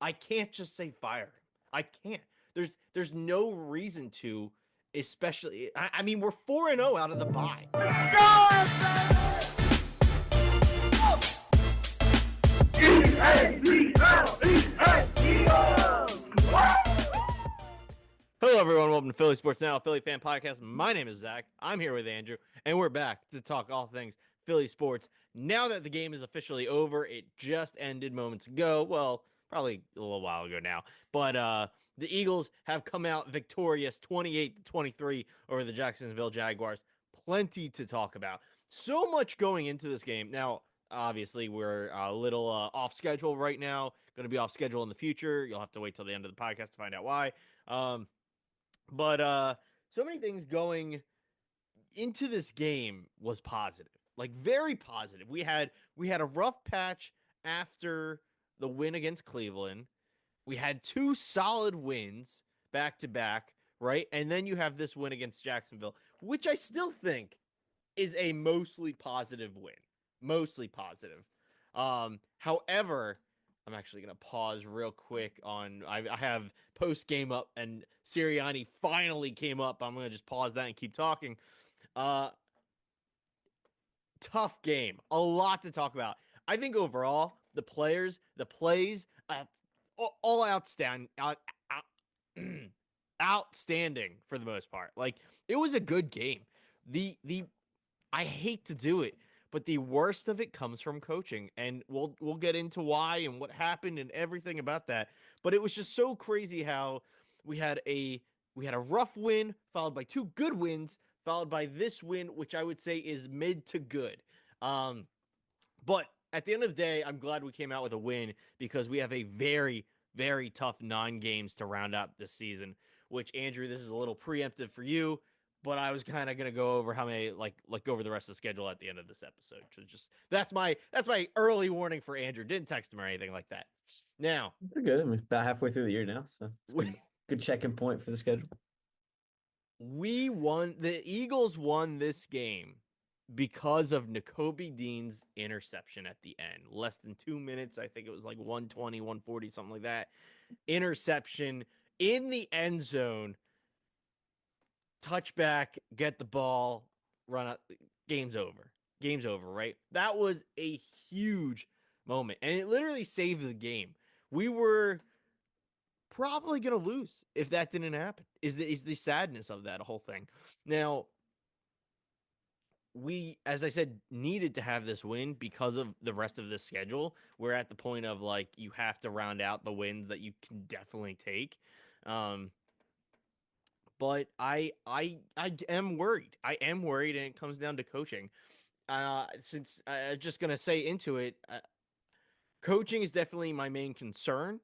I can't just say fire him. I can't. There's no reason to, especially. I mean, we're 4-0 out of the bye. Hello, everyone. Welcome to Philly Sports Now, a Philly fan podcast. My name is Zach. I'm here with Andrew, and we're back to talk all things Philly sports. Now that the game is officially over, it just ended moments ago. Well, probably a little while ago now. But the Eagles have come out victorious 28-23 over the Jacksonville Jaguars. Plenty to talk about. So much going into this game. Now, obviously, we're a little off schedule right now. Going to be off schedule in the future. You'll have to wait till the end of the podcast to find out why. But so many things going into this game was positive, like very positive. We had a rough patch after the win against Cleveland. We had two solid wins back to back, right? And then you have this win against Jacksonville, which I still think is a mostly positive win. Mostly positive. However, I'm actually gonna pause real quick on. I have post game up, and Sirianni finally came up. I'm gonna just pause that and keep talking. Uh, Tough game. A lot to talk about. I think overall, the players, the plays, all outstanding for the most part. Like it was a good game. The I hate to do it, but the worst of it comes from coaching, and we'll get into why and what happened and everything about that. But it was just so crazy how we had a we had a rough win followed by two good wins, followed by this win, which I would say is mid to good. Um, but at the end of the day, I'm glad we came out with a win because we have a very, very tough 9 games to round out this season. Which Andrew, this is a little preemptive for you, but I was kind of gonna go over how many go over the rest of the schedule at the end of this episode. So just that's my early warning for Andrew. Didn't text him or anything like that. Now We're good. I mean, about halfway through the year now, so it's good. Good check-in point for the schedule. we won. The Eagles won this game because of Nakobe Dean's interception at the end. Less than 2 minutes. I think it was like 120, 140, something like that. Interception in the end zone. Touchback, get the ball, run out. Game's over. Game's over, right? That was a huge moment. And it literally saved the game. We were probably going to lose if that didn't happen. Is the sadness of that whole thing. Now, we, as I said, needed to have this win because of the rest of the schedule. We're at the point of like you have to round out the wins that you can definitely take. Um, but I am worried. I am worried, and it comes down to coaching. Since just gonna say into it, coaching is definitely my main concern.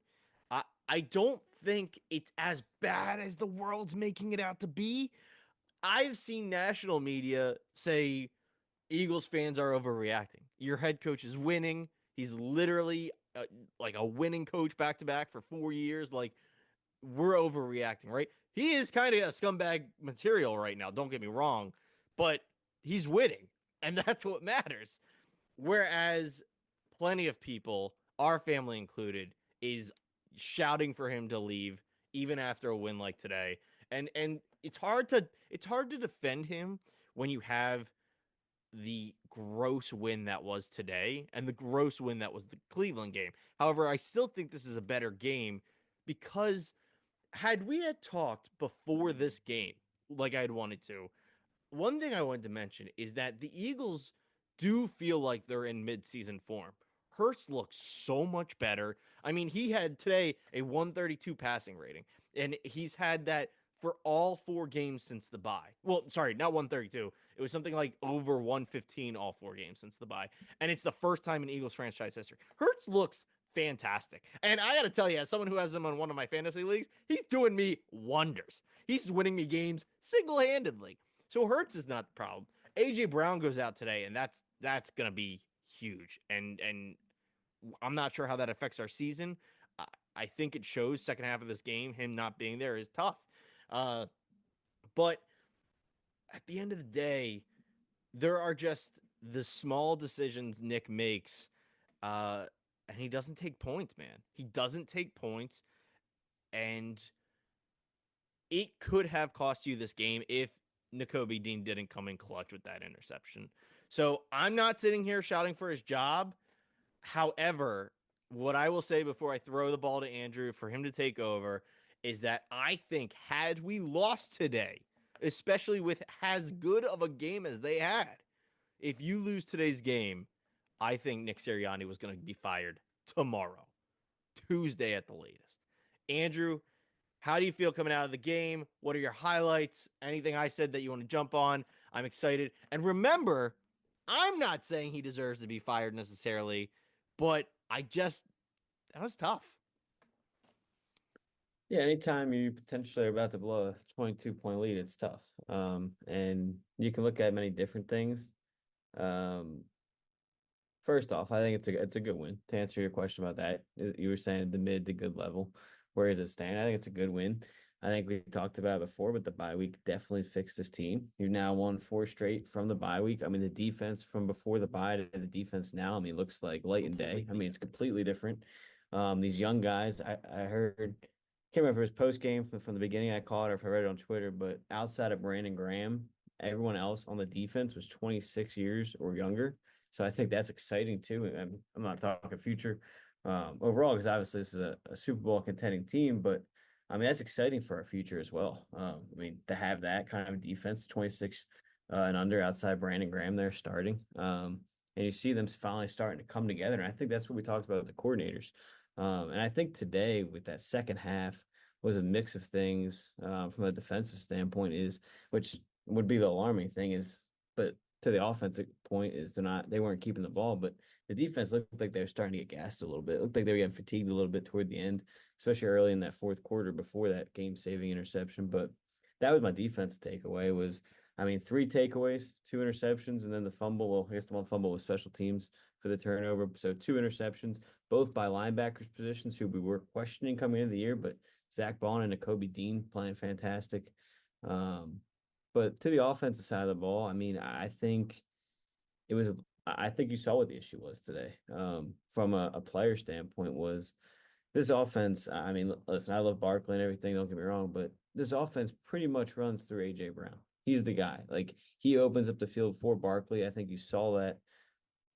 I don't think it's as bad as the world's making it out to be. I've seen national media say Eagles fans are overreacting. Your head coach is winning. He's literally like a winning coach back to back for 4 years. Like we're overreacting, right? He is kind of a scumbag material right now. Don't get me wrong, but he's winning, and that's what matters. Whereas plenty of people, our family included, is shouting for him to leave even after a win like today. And it's hard to defend him when you have the gross win that was today and the gross win that was the Cleveland game. However, I still think this is a better game because had we had talked before this game like I had wanted to, one thing I wanted to mention is that the Eagles do feel like they're in midseason form. Hurts looks so much better. I mean, he had today a 132 passing rating, and he's had that for all 4 games since the bye. Well, sorry, not 132. It was something like over 115 all 4 games since the bye. And it's the first time in Eagles franchise history. Hurts looks fantastic. And I got to tell you, as someone who has him on one of my fantasy leagues, he's doing me wonders. He's winning me games single handedly. So Hurts is not the problem. AJ Brown goes out today, and that's gonna be huge. And I'm not sure how that affects our season. I think it shows second half of this game. Him not being there is tough. Uh, but at the end of the day, there are just the small decisions Nick makes, uh, and he doesn't take points, man. He doesn't take points, and it could have cost you this game if N'Kobe Dean didn't come in clutch with that interception. So I'm not sitting here shouting for his job. However, what I will say before I throw the ball to Andrew for him to take over is that I think had we lost today, especially with as good of a game as they had, if you lose today's game, I think Nick Sirianni was going to be fired tomorrow, Tuesday at the latest. Andrew, how do you feel coming out of the game? What are your highlights? Anything I said that you want to jump on? I'm excited. And remember, I'm not saying he deserves to be fired necessarily, but that was tough. Yeah, anytime you potentially are about to blow a 22-point lead, it's tough. And you can look at many different things. Um, First off, I think it's a good win. To answer your question about that, you were saying the mid to good level. Where does it stand? I think it's a good win. I think we talked about it before, but the bye week definitely fixed this team. You've now won four straight from the bye week. I mean, the defense from before the bye to the defense now, I mean, looks like light and day. I Completely mean, it's different. completely different. These young guys, I heard, can't remember if it was post game from the beginning I caught or if I read it on Twitter, but outside of Brandon Graham, everyone else on the defense was 26 years or younger. So I think that's exciting too. And I'm not talking future overall because obviously this is a Super Bowl contending team, but I mean that's exciting for our future as well. I mean to have that kind of defense, 26 and under outside Brandon Graham there starting, and you see them finally starting to come together. And I think that's what we talked about with the coordinators. And I think today with that second half was a mix of things from a defensive standpoint is which would be the alarming thing is, but to the offensive point is they weren't keeping the ball, but the defense looked like they were starting to get gassed a little bit. It looked like they were getting fatigued a little bit toward the end, especially early in that fourth quarter before that game saving interception. But that was my defense takeaway was I mean, three takeaways, two interceptions, and then the fumble. Well, I guess the one fumble was special teams for the turnover. So two interceptions, both by linebackers positions who we were questioning coming into the year, but Zach Bond and N'Kobe Dean playing fantastic. Um, but to the offensive side of the ball, I mean, it was I think you saw what the issue was today. From a player standpoint was this offense, I mean, listen, I love Barkley and everything, don't get me wrong, but this offense pretty much runs through AJ Brown. He's the guy. Like he opens up the field for Barkley. I think you saw that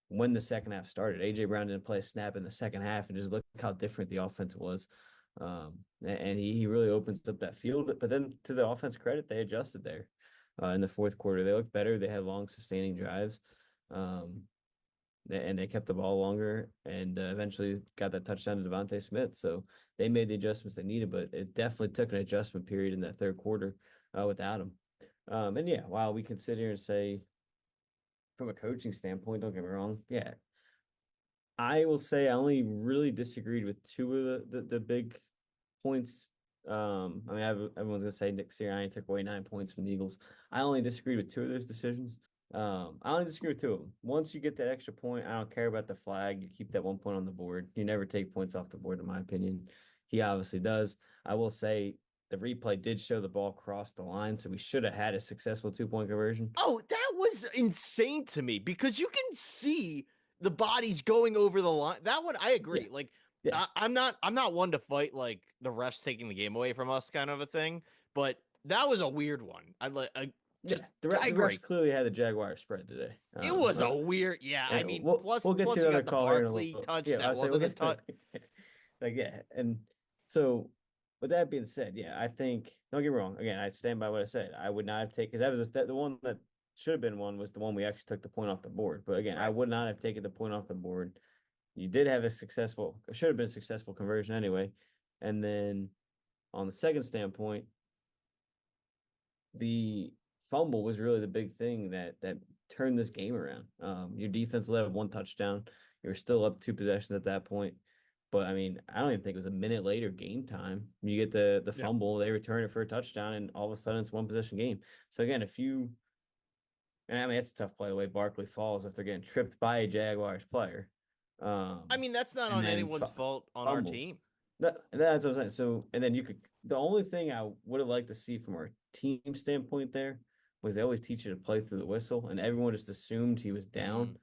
when the second half started. AJ Brown didn't play a snap in the second half, and just look how different the offense was. And he really opens up that field. But then to the offense credit, they adjusted there in the fourth quarter. They looked better. They had long, sustaining drives. Um, and they kept the ball longer and eventually got that touchdown to Devontae Smith. So they made the adjustments they needed, but it definitely took an adjustment period in that third quarter without him. And yeah, while we can sit here and say from a coaching standpoint, don't get me wrong, yeah, I will say I only really disagreed with two of the big points. I mean, everyone's gonna say Nick Sirianni took away 9 points from the Eagles. I only disagreed with two of those decisions. I only disagree with two of them. Once you get that extra point, I don't care about the flag. You keep that 1 point on the board. You never take points off the board, in my opinion. He obviously does. I will say the replay did show the ball cross the line, so we should have had a successful 2 point conversion. Oh, that was insane to me because you can see the bodies going over the line. That one, I Yeah, agree. Like, yeah, I'm not one to fight like the refs taking the game away from us, kind of a thing. But that was a weird one. Just, yeah. I The refs agree. clearly had the Jaguar spread today. It was a weird, yeah. I And mean, we'll get to plus you another got the call here in a Barkley little. touch Yeah, that I'll say we'll wasn't a get to touch. like yeah, and so with that being said, yeah, I think don't get me wrong. Again, I stand by what I said. I would not have taken because the one that should have been one was the one we actually took the point off the board. But again, I Right. would not have taken the point off the board. You did have a successful, should have been a successful conversion anyway. And then on the second standpoint, the fumble was really the big thing that turned this game around. Your defense led one touchdown. You were still up two possessions at that point. But I mean, I don't even think it was a minute later game time. You get the Yeah. fumble, they return it for a touchdown, and all of a sudden it's one possession game. So again, if you and I mean it's a tough play the way Barkley falls if they're getting tripped by a Jaguars player. I Um mean, that's not and on then anyone's fault on our fumbles. team. That's what I'm saying. So, and then you could, the only thing I would have liked to see from our team standpoint there was they always teach you to play through the whistle, and everyone just assumed he was down. Mm.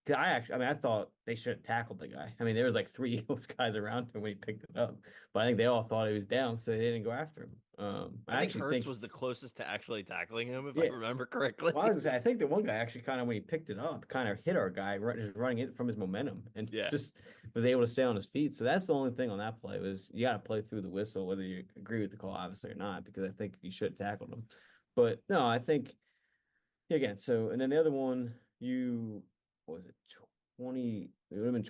'Cause I mean, I thought they should have tackled the guy. I mean, there was like three Eagles guys around him when he picked it up, but I think they all thought he was down, so they didn't go after him. I I think actually Hurts think, was the closest to actually tackling him, if I yeah. remember Well, I was correctly. gonna say, I think the one guy actually kind of when he picked it up, kind of hit our guy just running it from his momentum and Yeah. just was able to stay on his feet. So that's the only thing on that play was you got to play through the whistle, whether you agree with the call, obviously or not, because I think you should have tackled him. But no, I think again. So and then the other one, what was it 20? It would have been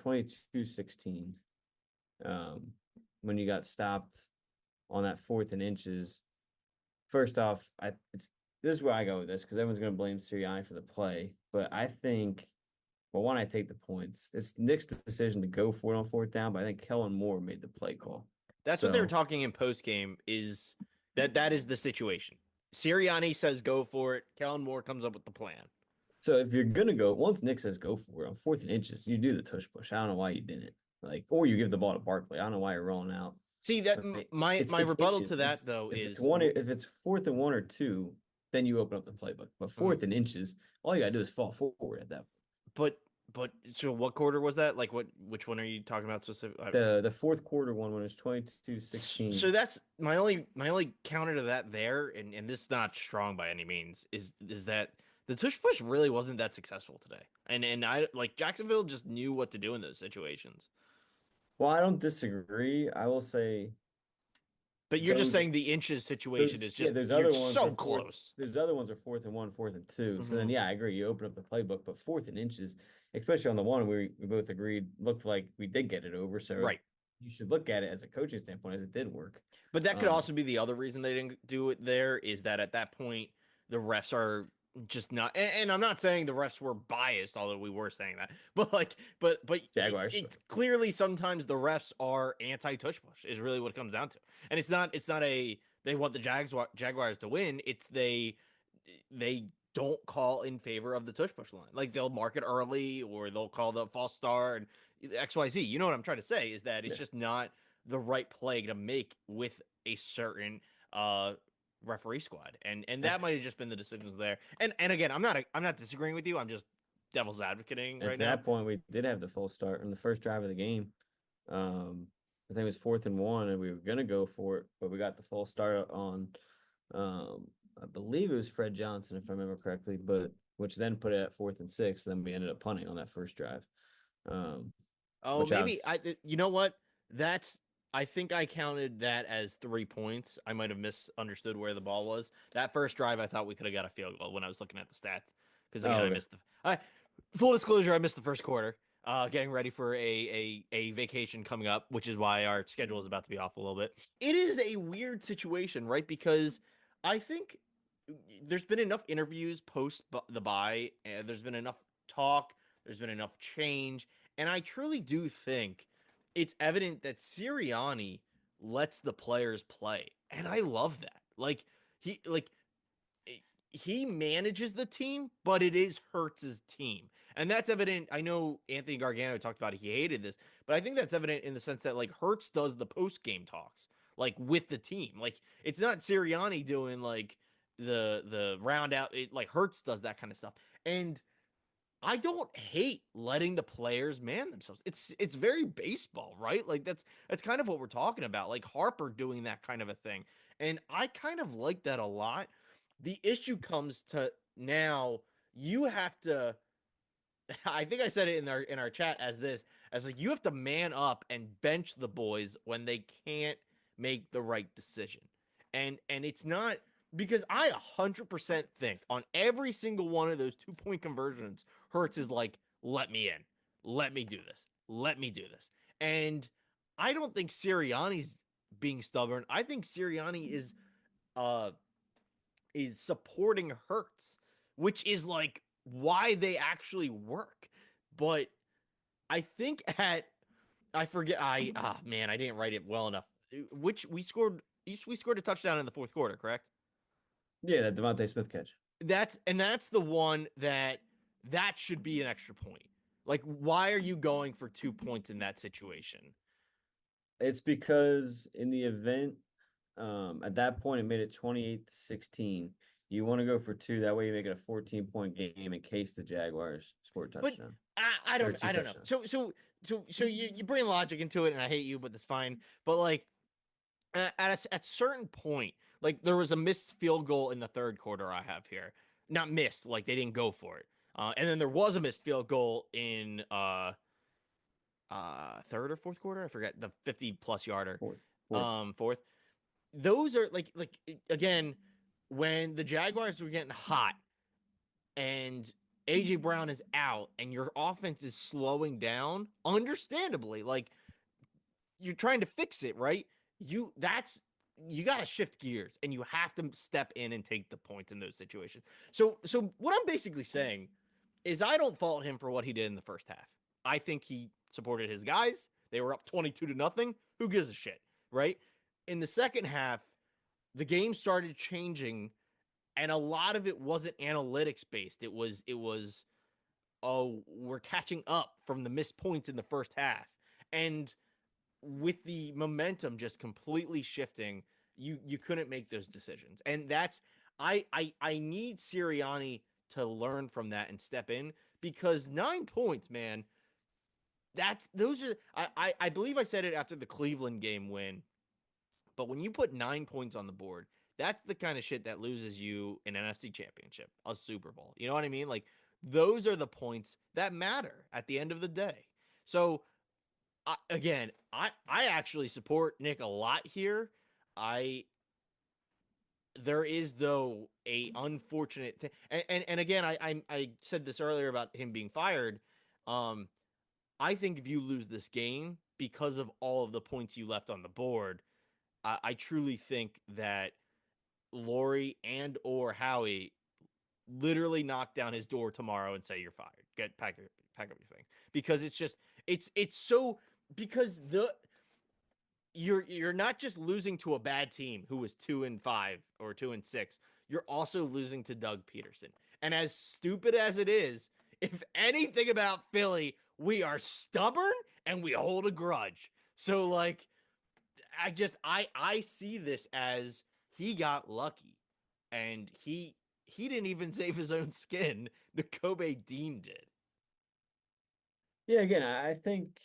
22-16 um, when you got stopped on that 4th and inches. First off, this is where I go with this because everyone's going to blame Sirianni for the play, but I think, well, one, I take the points. It's Nick's decision to go for it on 4th down, but I think Kellen Moore made the play call. That's what they were So, talking in post game. Is that is the situation? Sirianni says go for it. Kellen Moore comes up with the plan. so if you're gonna go, once Nick says go for it on 4th and inches, you do the tush push. I don't know why you didn't. Like, or you give the ball to Barkley. I don't know why you're rolling out. See that I mean, my it's rebuttal to inches. that though If it's is one, if it's 4th and 1 or 2, then you open up the playbook. But mm, 4th and inches, all you gotta do is fall forward at that point. but so what quarter was that? Like which one are you talking about specifically? The fourth quarter one when it's 22 So 16. that's my only counter to that there, and this is not strong by any means, is that the tush push really wasn't that successful today, and I like Jacksonville just knew what to do in those situations. Well, I don't disagree. I will say But you're just those saying the inches situation is yeah, just you're so close. There's other ones are 4th and 1, 4th and 2. So then Hmm. yeah, I agree. You open up the playbook, but 4th and inches, especially on the one we both agreed looked like we did get it over. So Right. you should look at it as a coaching standpoint as it did work. But that could Um, also be the other reason they didn't do it there is that at that point the refs are just not, and I'm not saying the refs were biased, although we were saying that, but like but Jaguars. it's clearly sometimes the refs are anti tush push is really what it comes down to. And it's not a they want the Jaguars to win, it's they don't call in favor of the tush push line. Like they'll mark it early or they'll call the false star and XYZ. You know what I'm trying to say is that it's Yeah. just not the right play to make with a certain referee squad, and that might have just been the decisions there. And again, I'm not disagreeing with you. I'm just devil's advocating At right now. that point, we did have the full start on the first drive of the game. I think it was 4th and 1, and we were gonna go for it, but we got the full start on. I believe it was Fred Johnson, if I remember correctly, but which then put it at 4th and 6. Then we ended up punting on that first drive, um, Oh, which I maybe was you know what? That's I think I counted that as 3 points. I might have misunderstood where the ball was. That first drive, I thought we could have got a field goal when I was looking at the stats. Because again, oh I okay. missed the. Full disclosure, I missed the first quarter. Getting ready for a vacation coming up, which is why our schedule is about to be off a little bit. It is a weird situation, right? Because I think there's been enough interviews post the bye, and there's been enough talk, there's been enough change, and I truly do think it's evident that Sirianni lets the players play, and I love that. He like he manages the team, but it is Hurts's team. And that's evident. I know Anthony Gargano talked about it. He hated this, but I think that's evident in the sense that like Hurts does the post game talks, like with the team. Like it's not Sirianni doing like the round out. Like Hurts does that kind of stuff. And I don't hate letting the players man themselves. It's very baseball, right? Like that's kind of what we're talking about. Like Harper doing that kind of a thing. And I kind of like that a lot. The issue comes to now you have to I think I said it in our chat as this as like you have to man up and bench the boys when they can't make the right decision. And it's not because I 100% think on every single one of those 2 point conversions, Hertz is like, let me in. Let me do this. Let me do this. And I don't think Sirianni's being stubborn. I think Sirianni uh is supporting Hertz, which is like why they actually work. But I think at I forget man, I didn't write it well enough. Which we scored a touchdown in the fourth quarter, correct? yeah, that Devontae Smith catch. That's the one that should be an extra point. Like why are you going for 2 points in that situation? It's because in the event, at that point it made it 28-16. You want to go for two. That way you make it a 14-point game in case the Jaguars score a But touchdown I or don't two I don't know. touchdowns. So you bring logic into it, and I hate you, but that's fine. But like at certain point, like there was a missed field goal in the third quarter. I have here, not missed, like they didn't go for it. And then there was a missed field goal in third or fourth quarter. I forget the 50+ yarder, Fourth, fourth. fourth. Those are like again when the Jaguars were getting hot and AJ Brown is out and your offense is slowing down, understandably, like you're trying to fix it, right? You got to shift gears and you have to step in and take the points in those situations. So what I'm basically saying is I don't fault him for what he did in the first half. I think he supported his guys. They were up 22 to nothing. Who gives a shit, right? In the second half, the game started changing and a lot of it wasn't analytics based. It was oh, we're catching up from the missed points in the first half. And with the momentum just completely shifting, you couldn't make those decisions. And that's I need Sirianni to learn from that and step in because 9 points, man, that's those are I believe I said it after the Cleveland game win, but when you put 9 points on the board, that's the kind of shit that loses you an NFC championship, a Super Bowl. You know what I mean? Like those are the points that matter at the end of the day. So I actually support Nick a lot here. I There is though a unfortunate thing, and again I said this earlier about him being fired. Um, I think if you lose this game because of all of the points you left on the board, I truly think that Lori and or Howie literally knock down his door tomorrow and say you're fired. Get pack up your things because it's just it's so because you're not just losing to a bad team who was 2-5 or 2-6. You're also losing to Doug Peterson. And as stupid as it is, if anything about Philly, we are stubborn and we hold a grudge. So like I see this as he got lucky and he didn't even save his own skin. Nakobe Dean did. Yeah, again, I think,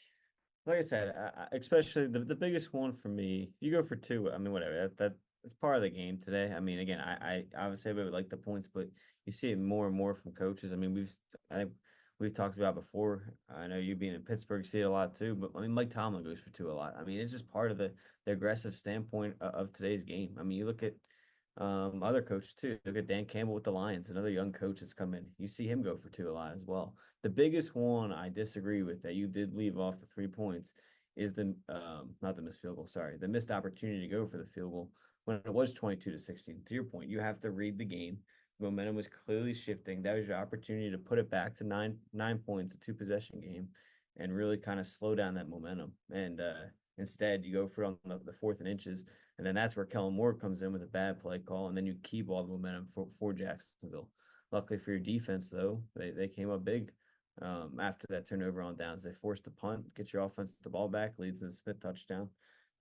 like I said, especially the biggest one for me, you go for two. I mean, whatever. That's part of the game today. I mean, again, I obviously would like the points, but you see it more and more from coaches. I mean, I think we've talked about before. I know you being in Pittsburgh see it a lot too, but I mean, Mike Tomlin goes for two a lot. I mean, it's just part of the aggressive standpoint of today's game. I mean, you look at other coaches too. Look at Dan Campbell with the Lions, another young coach that's come in. You see him go for two a lot as well. The biggest one I disagree with that you did leave off the 3 points is the not the missed field goal, sorry, the missed opportunity to go for the field goal when it was 22-16. To your point, you have to read the game. Momentum was clearly shifting. That was your opportunity to put it back to nine points, a two-possession game, and really kind of slow down that momentum. And instead, you go for it on the fourth and inches, and then that's where Kellen Moore comes in with a bad play call, and then you keep all the momentum for Jacksonville. Luckily for your defense, though, they came up big after that turnover on downs. They forced the punt, get your offense the ball back, leads to the Smith touchdown.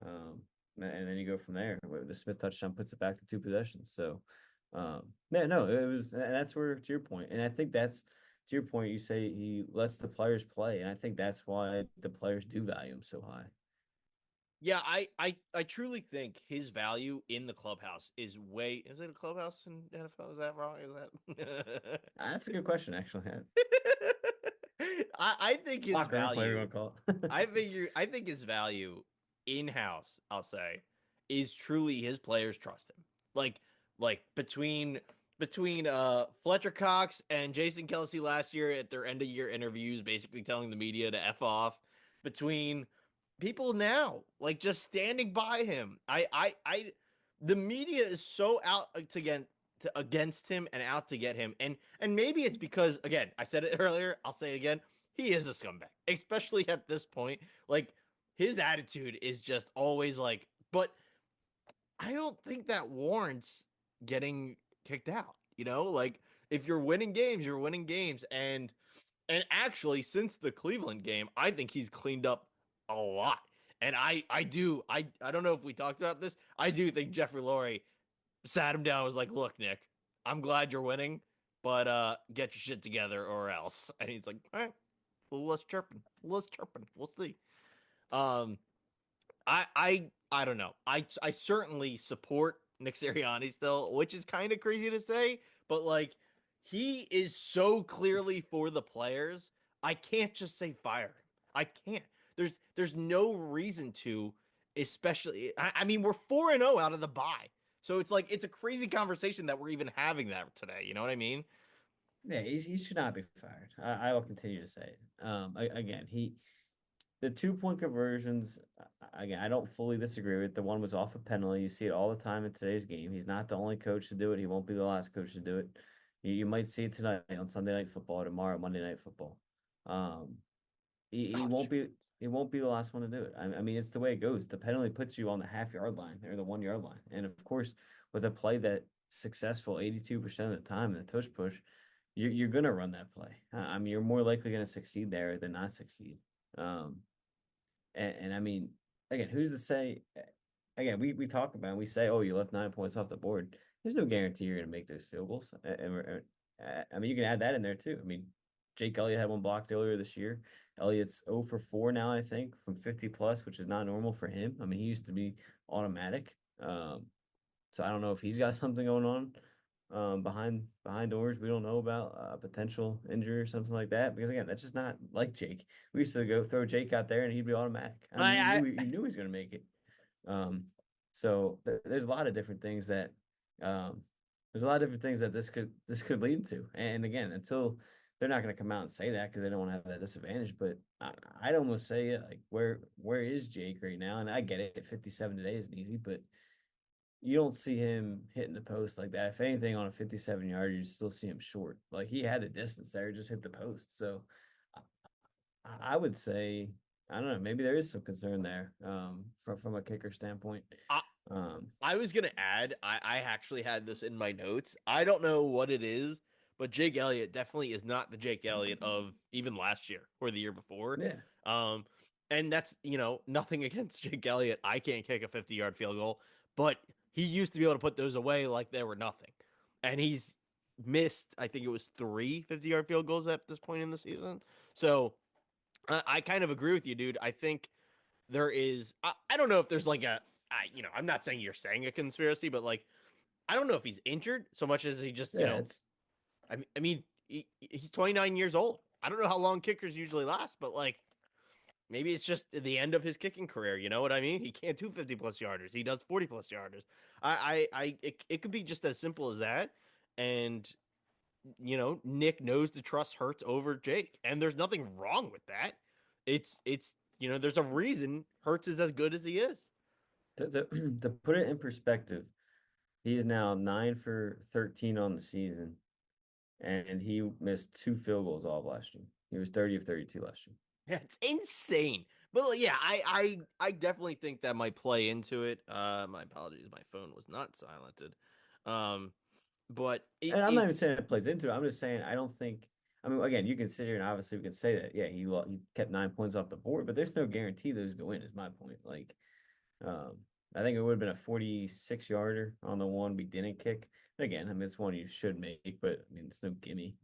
And then you go from there. The Smith touchdown puts it back to two possessions. So, yeah, no, it was, and that's where, to your point, and I think that's, to your point, you say he lets the players play, and I think that's why the players do value him so high. Yeah, I truly think his value in the clubhouse is way. Is it a clubhouse in NFL? Is that wrong? Is that? That's a good question, actually. I think his Locker room, whatever you value. want to call it. I think his value in house. I'll say is truly his players trust him. Like like between Fletcher Cox and Jason Kelsey last year at their end of year interviews, basically telling the media to f off. Between people now, like just standing by him. The media is so out to get against him and out to get him, and maybe it's because again, I said it earlier, I'll say it again. He is a scumbag, especially at this point. Like his attitude is just always like, but I don't think that warrants getting kicked out. You know, like if you're winning games, you're winning games, and actually, since the Cleveland game, I think he's cleaned up a lot. And I don't know if we talked about this. I do think Jeffrey Lurie sat him down and was like, look, Nick, I'm glad you're winning, but get your shit together or else. And he's like, all right, well, let's chirping, let's chirping, we'll see. Um, I don't know. I certainly support Nick Sirianni still, which is kind of crazy to say, but like he is so clearly for the players. I can't just say fire him. I can't. There's no reason to, especially. I mean, we're 4-0 out of the bye, so it's like it's a crazy conversation that we're even having that today. You know what I mean? Yeah, he should not be fired. I will continue to say it. Again, the 2 point conversions. Again, I don't fully disagree with. The one was off a penalty. You see it all the time in today's game. He's not the only coach to do it. He won't be the last coach to do it. You might see it tonight on Sunday Night Football, tomorrow Monday Night Football. Um, he Oh, won't shit. be the last one to do it. I mean, it's the way it goes. The penalty puts you on the half-yard line or the 1 yard line, and of course, with a play that successful 82% of the time in the tush push, you're gonna run that play. I mean, you're more likely gonna succeed there than not succeed. Um, and I mean, again, who's to say? Again, we talk about and we say, oh, you left 9 points off the board. There's no guarantee you're going to make those field goals. I mean, you can add that in there too. I mean, Jake Elliott had one blocked earlier this year. Elliott's 0 for 4 now, I think, from 50 plus, which is not normal for him. I mean, he used to be automatic. So I don't know if he's got something going on behind doors we don't know about, potential injury or something like that. Because again, that's just not like Jake. We used to go throw Jake out there and he'd be automatic. I mean, you knew he was going to make it. Um, so there's a lot of different things that um, this could lead to. And again, until they're not going to come out and say that because they don't want to have that disadvantage. But I'd almost say like where is Jake right now? And I get it, 57 today isn't easy, but you don't see him hitting the post like that. If anything, on a 57-yard, you still see him short. Like he had the distance there, just hit the post. So I would say I don't know. Maybe there is some concern there from a kicker standpoint. I, Um, I was gonna add, I actually had this in my notes. I don't know what it is, but Jake Elliott definitely is not the Jake Elliott of even last year or the year before. yeah, Um, and that's nothing against Jake Elliott. I can't kick a 50-yard field goal, but he used to be able to put those away like they were nothing, and he's missed. I think it was three 50-yard field goals at this point in the season. So I kind of agree with you, dude. I think there is. I don't know if there's like a. I'm not saying you're saying a conspiracy, but like I don't know if he's injured so much as he just yeah. It's I mean he's 29 years old. I don't know how long kickers usually last, but like maybe it's just the end of his kicking career. You know what I mean? He can't do 50 plus yarders. He does 40 plus yarders. It could be just as simple as that. And Nick knows to trust Hurts over Jake, and there's nothing wrong with that. It's there's a reason Hurts is as good as he is. to put it in perspective. He is now 9 for 13 on the season, and he missed 2 field goals all of last year. He was 30 of 32 last year. That's insane. But like, yeah, I definitely think that might play into it. My apologies, my phone was not silenced. Um, but And I'm not even it's saying it plays into it. I'm just saying I don't think. I mean, again, you can sit here and obviously we can say that, yeah, he kept 9 points off the board, but there's no guarantee those go in. Is my point. Like, um, I think it would have been a 46-yarder on the one we didn't kick. And again, I mean, it's one you should make, but I mean, it's no gimme.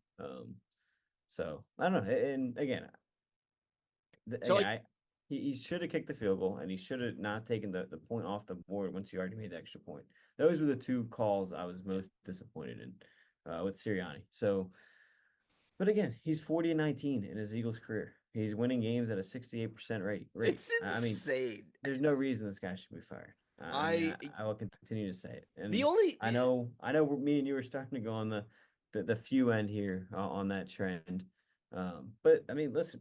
So I don't know. And again, so again, like he should have kicked the field goal and he should have not taken the point off the board once you already made the extra point. Those were the two calls I was most disappointed in with Sirianni. So, but again, he's 40-19 in his Eagles career. He's winning games at a 68% rate. it's I mean, insane. there's no reason this guy should be fired. I mean, I I will continue to say it. the And only I know me and you were starting to go on the few end here on that trend. But I mean, listen,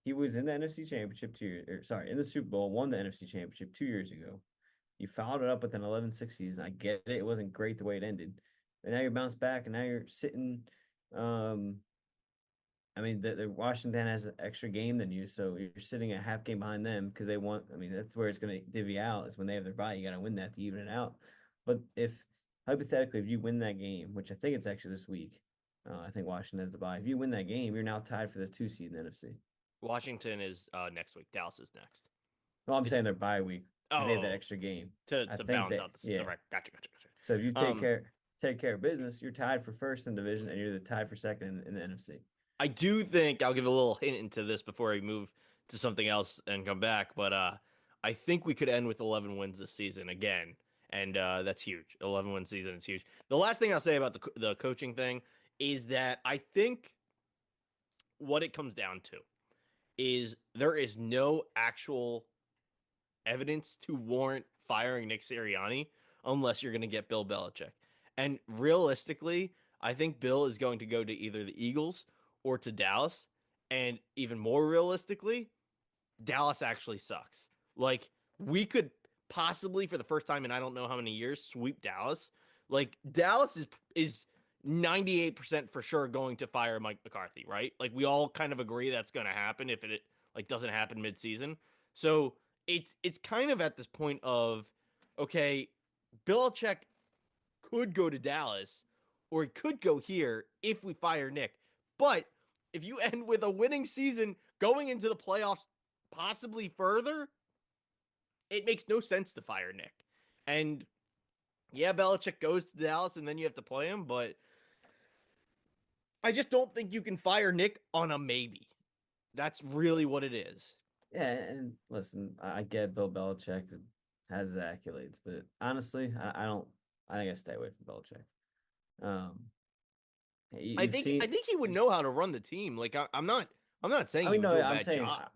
he was in the NFC Championship 2 years, or sorry, in the Super Bowl, won the NFC Championship 2 years ago. You followed it up with an 11-6 season. I get it; it wasn't great the way it ended, but now you're bounced back, and now you're sitting. Um, I mean, the Washington has an extra game than you, so you're sitting a half game behind them because they want. I mean, that's where it's going to divvy out. Is when they have their bye. You got to win that to even it out. But if hypothetically, if you win that game, which I think it's actually this week, I think Washington has the bye. If you win that game, you're now tied for this 2 seed in the NFC. Washington is next week. Dallas is next. Well, I'm It's saying their bye week because they have that oh extra game. to I to think balance that out the yeah. right. Gotcha, gotcha, gotcha. So if you take Um, care, take care of business, you're tied for first in division, and you're tied for second in the NFC. I do think I'll give a little hint into this before I move to something else and come back, but I think we could end with 11 wins this season again, and that's huge. 11-win season is huge. The last thing I'll say about the coaching thing is that I think what it comes down to is there is no actual evidence to warrant firing Nick Sirianni unless you're going to get Bill Belichick. And realistically, I think Bill is going to go to either the Eagles or to Dallas. And even more realistically, Dallas actually sucks. Like, we could possibly, for the first time in I don't know how many years, sweep Dallas. Like, Dallas is 98% for sure going to fire Mike McCarthy, right? Like, we all kind of agree that's going to happen if it like doesn't happen midseason. So it's kind of at this point of, okay, Belichick could go to Dallas or he could go here if we fire Nick. But if you end with a winning season going into the playoffs, possibly further, it makes no sense to fire Nick. And yeah, Belichick goes to Dallas and then you have to play him, but I just don't think you can fire Nick on a maybe. That's really what it is. Yeah, and listen, I get Bill Belichick has his accolades, but honestly, I don't. I think I stay away from Belichick. Um, I you've think I seen, think he would you, know how to run the team. Like I'm not saying I he mean, would no, do a I'm bad saying job.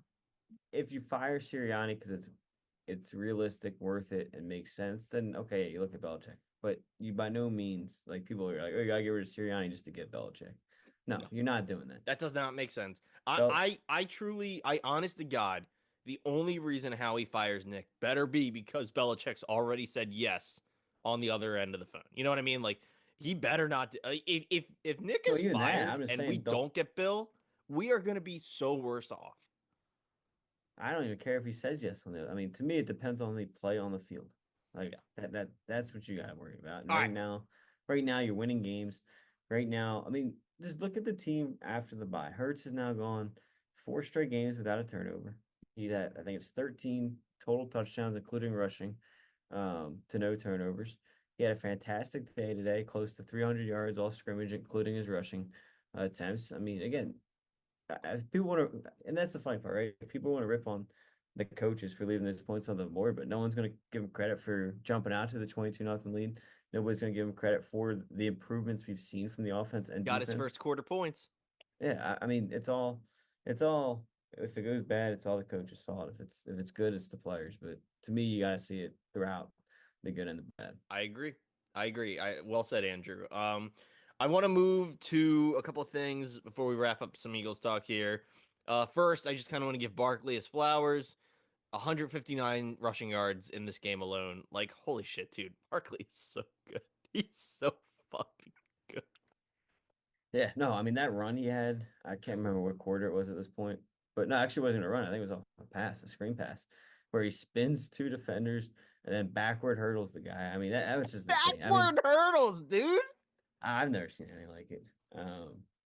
if you fire Sirianni because it's realistic, worth it, and makes sense, then okay, you look at Belichick. But you by no means like people are like, oh, you gotta get rid of Sirianni just to get Belichick. No, No, you're not doing that. that does not make sense. Bel I truly, I honest to God, the only reason Howie fires Nick better be because Belichick's already said yes on the other end of the phone. You know what I mean? Like he better not. If Nick no, is even that, fired I'm just and we saying, don't. don't get Bill, we are going to be so worse off. I don't even care if he says yes on the. I mean, to me, it depends on the play on the field. Like Yeah. that's what you got to worry about. And All right. right now, you're winning games. Right now, I mean, just look at the team after the bye. Hurts is now gone 4 straight games without a turnover. He's at I think it's 13 total touchdowns, including rushing, to no turnovers. He had a fantastic day today, close to 300 yards, all scrimmage, including his rushing attempts. I mean, again, people want to, and that's the funny part, right? People want to rip on the coaches for leaving those points on the board, but no one's going to give them credit for jumping out to the 22-0 lead. Nobody's going to give them credit for the improvements we've seen from the offense and Got his defense. first quarter points. Yeah, I mean, it's all. If it goes bad, it's all the coach's fault. If it's good, it's the players. But to me, you got to see it throughout the good and the bad. I agree. I agree. Well said, Andrew. I want to move to a couple of things before we wrap up some Eagles talk here. First, I just kind of want to give Barkley his flowers. 159 rushing yards in this game alone. Like, holy shit, dude. Barkley is so good. He's so fucking good. Yeah, no, I mean that run he had, I can't remember what quarter it was at this point, but no, actually it wasn't a run. I think it was a pass, a screen pass, where he spins two defenders and then backward hurdles the guy. I mean that was just insane. I mean, Backward hurdles, dude. I've never seen anything like it.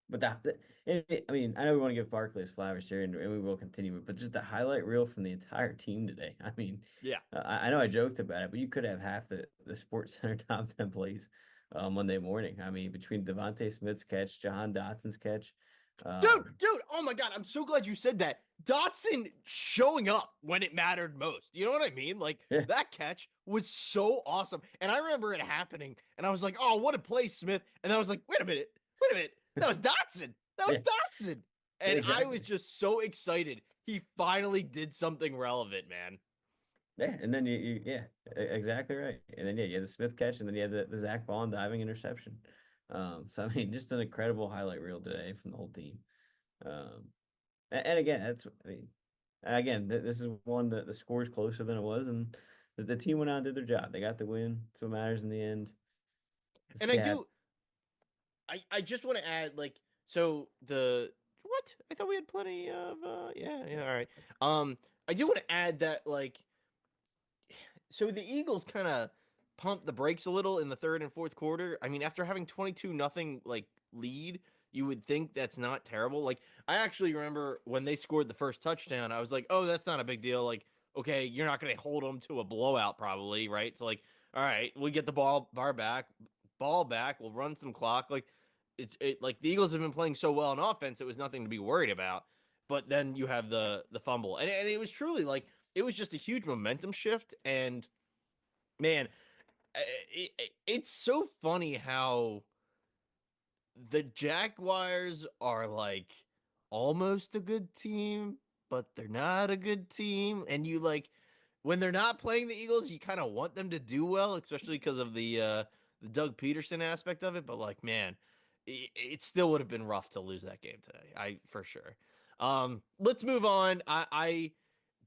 But I mean, I know we want to give Barkley his flowers here, and we will continue, but just the highlight reel from the entire team today. I mean, Yeah. I know I joked about it, but you could have half the Sports Center top 10 plays Monday morning. I mean, between Devontae Smith's catch, Jahan Dotson's catch. Dude, Um, dude, oh my god, I'm so glad you said that. Dotson showing up when it mattered most. You know what I mean? Like yeah, that catch was so awesome. And I remember it happening and I was like, "Oh, what a play, Smith." And I was like, "Wait a minute. Wait a minute. That was Dotson. That was yeah, Dotson." And I was exactly. just so excited. He finally did something relevant, man. Yeah, and then yeah, exactly right. And then yeah, you had the Smith catch, and then you had the Zach Bond diving interception. So I mean, just an incredible highlight reel today from the whole team. Um, and again, I mean, again, this is one that the score is closer than it was, and the team went out and did their job. They got the win. That's what matters in the end. Let's And I be happy. do I just want to add like so the what? I thought we had plenty of yeah, all right. I do want to add that like so the Eagles kind of pumped the brakes a little in the third and fourth quarter. I mean, after having 22 nothing like lead, you would think that's not terrible. Like I actually remember when they scored the first touchdown, I was like, "Oh, that's not a big deal." Like, okay, you're not going to hold them to a blowout probably, right? So like, all right, we get the bar back. ball back. We'll run some clock. Like like the Eagles have been playing so well on offense, it was nothing to be worried about. But then you have the fumble, and it was truly like it was just a huge momentum shift. And man, it's so funny how the Jaguars are like almost a good team, but they're not a good team. And you like when they're not playing the Eagles, you kind of want them to do well, especially because of the Doug Peterson aspect of it. But like, man, it still would have been rough to lose that game today. I for sure. Let's move on. I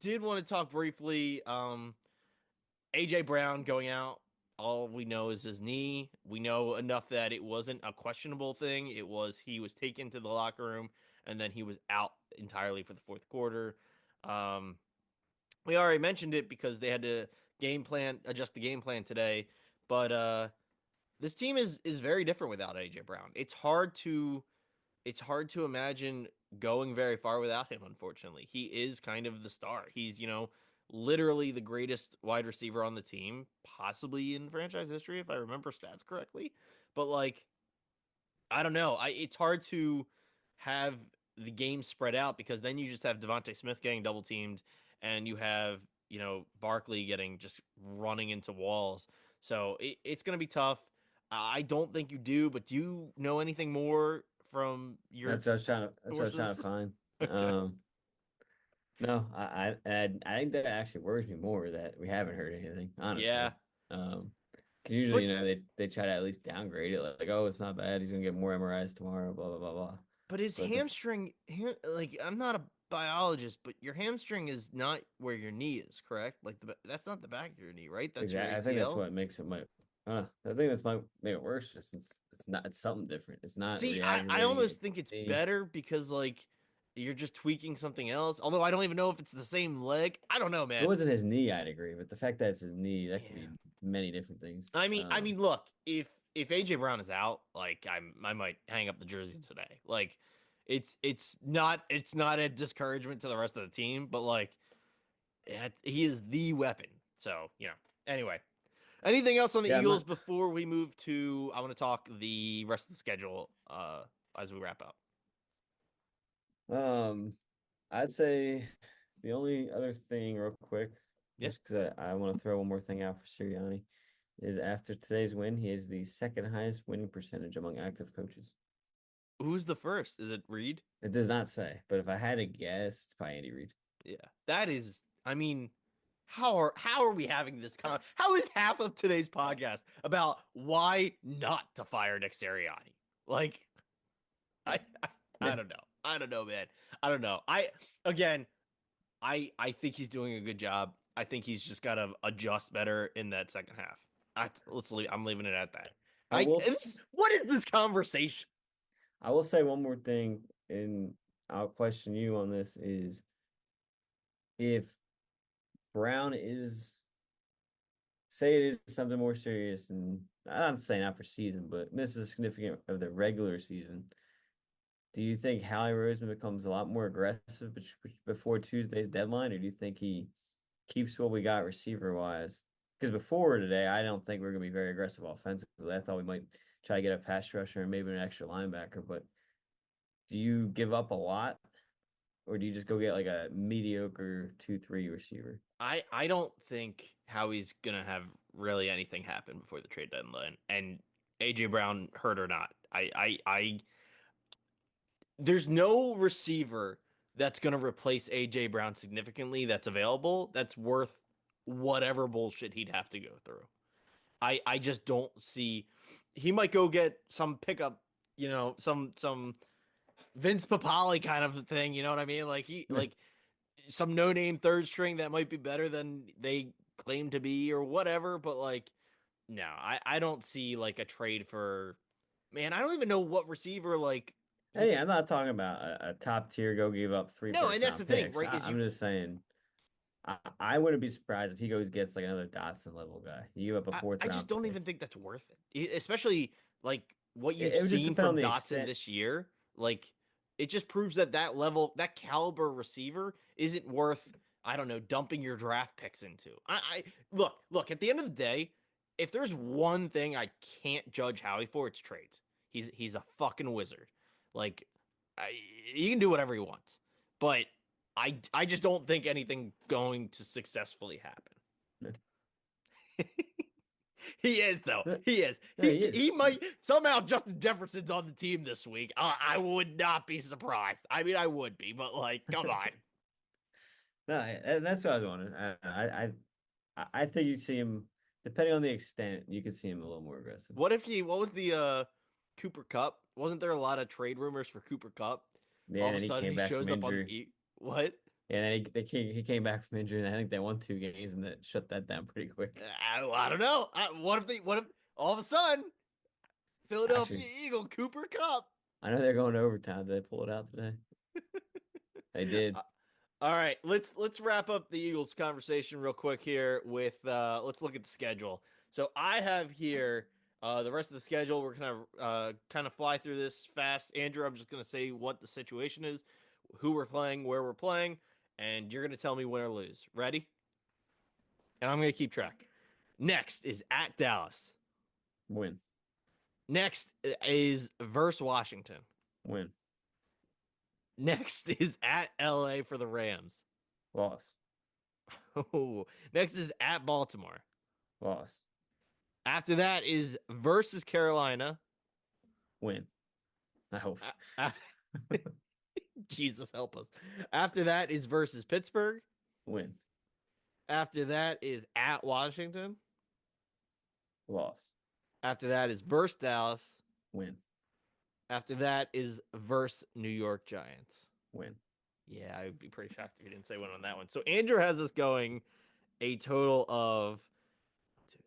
did want to talk briefly. AJ Brown going out. All we know is his knee. We know enough that it wasn't a questionable thing. It was he was taken to the locker room and then he was out entirely for the fourth quarter. Um, we already mentioned it because they had to adjust the game plan today. But this team is very different without AJ Brown. It's hard to imagine going very far without him, unfortunately. He is kind of the star. He's, literally the greatest wide receiver on the team, possibly in franchise history, if I remember stats correctly. But like, I don't know. It's hard to have the game spread out because then you just have Devontae Smith getting double teamed and you have, Barkley getting just running into walls. So it's going to be tough. I don't think you do, but do you know anything more from your That's what I was trying to sources? find. Okay. No, I think that actually worries me more that we haven't heard anything, Yeah. honestly. Um, because usually, But they try to at least downgrade it, like, oh, it's not bad. He's gonna get more MRIs tomorrow, blah blah blah blah. but his But the hamstring, like I'm not a biologist, but your hamstring is not where your knee is, correct? Like that's not the back of your knee, right? That's your exact, I think that's ACL. what makes it my. I think that's might make it worse. Just since it's not, it's something different. It's not See, I re-aggravating almost it. think it's Knee. better because like you're just tweaking something else. Although I don't even know if it's the same leg. I don't know, If it man. wasn't his knee, I'd agree. But the fact that it's his knee, that could Yeah. be many different things. I mean, look, if AJ Brown is out, like I might hang up the jersey today. Like, it's not a discouragement to the rest of the team, but like, he is the weapon. So Anyway, anything else on the Yeah, I'm Eagles not. before we move to? I want to talk the rest of the schedule. As we wrap up. Um, I'd say the only other thing, real quick, Yeah, just because I want to throw one more thing out for Sirianni, is after today's win, he is the second highest winning percentage among active coaches. who's the first? Is it Reed? It does not say, but if I had to guess, it's probably Andy Reid. Yeah, that is. I mean, how are we having this How is half of today's podcast about why not to fire Nick Sirianni? Like, I, I I Yeah. don't know. I don't know, man. I don't know. Again, I think he's doing a good job. I think he's just got to adjust better in that second half. Let's leave. I'm leaving it at that. I will. What is this conversation? I will say one more thing, and I'll question you on this: is if Brown is, say it is something more serious, and I'm not saying not for season, but misses significant of the regular season. Do you think Howie Roseman becomes a lot more aggressive before Tuesday's deadline, or do you think he keeps what we got receiver wise? Because before today, I don't think we're going to be very aggressive offensively. I thought we might try to get a pass rusher and maybe an extra linebacker. But do you give up a lot, or do you just go get like a mediocre 2-3 receiver? I don't think Howie's gonna have really anything happen before the trade deadline. And AJ Brown, hurt or not, I there's no receiver that's gonna replace AJ Brown significantly that's available that's worth whatever bullshit he'd have to go through. I just don't see. He might go get some pickup, some Vince Papali kind of thing. You know what I mean? Like he Yeah. like some no name third string that might be better than they claim to be or whatever. But like, no, I don't see like a trade for. Man, I don't even know what receiver like he Hey, could. I'm not talking about a top tier go give up three No, and first that's the round thing, picks. right? Is I'm you just saying I wouldn't be surprised if he goes gets like another Dotson level guy. You give up a fourth I just round don't even pick. think that's worth it. Especially like what you've It would just seen depend on from the Dotson extent. this year. Like it just proves that level, that caliber receiver isn't worth, I don't know, dumping your draft picks into. I look, at the end of the day, if there's one thing I can't judge Howie for, it's trades. He's a fucking wizard. Like, I, he can do whatever he wants, but I just don't think anything going to successfully happen. He is though. Yeah, He is. yeah, He he is. he might somehow Justin Jefferson's on the team this week. I would not be surprised. I mean, I would be, but like, come on. No, that's what I was wondering. I think you see him, depending on the extent, you could see him a little more aggressive. What if he? What was the Cooper Cup? Wasn't there a lot of trade rumors for Cooper Cup? Yeah, All and of a then he sudden, came he back from shows up on injury. the what? And then he came back from injury, and I think they won 2 games, and that shut that down pretty quick. I don't know. What if they? What if all of a sudden Philadelphia Actually, Eagle Cooper Cup? I know they're going to overtime. Did they pull it out today? They did. Uh, All right, let's wrap up the Eagles conversation real quick here with let's look at the schedule. So I have here the rest of the schedule. We're gonna kind of fly through this fast. Andrew, I'm just gonna say what the situation is, who we're playing, where we're playing, and you're gonna tell me win or lose. Ready? And I'm gonna keep track. Next is at Dallas. Win, Next is versus Washington. win, Next is at LA for the Rams. loss, Oh, next is at Baltimore. loss, After that is versus Carolina. win. I hope. Jesus help us. After that is versus Pittsburgh. Win, After that is at Washington. loss, After that is versus Dallas. win, After that is versus New York Giants. win. Yeah, I would be pretty shocked if you didn't say one on that one. So Andrew has us going a total of 2,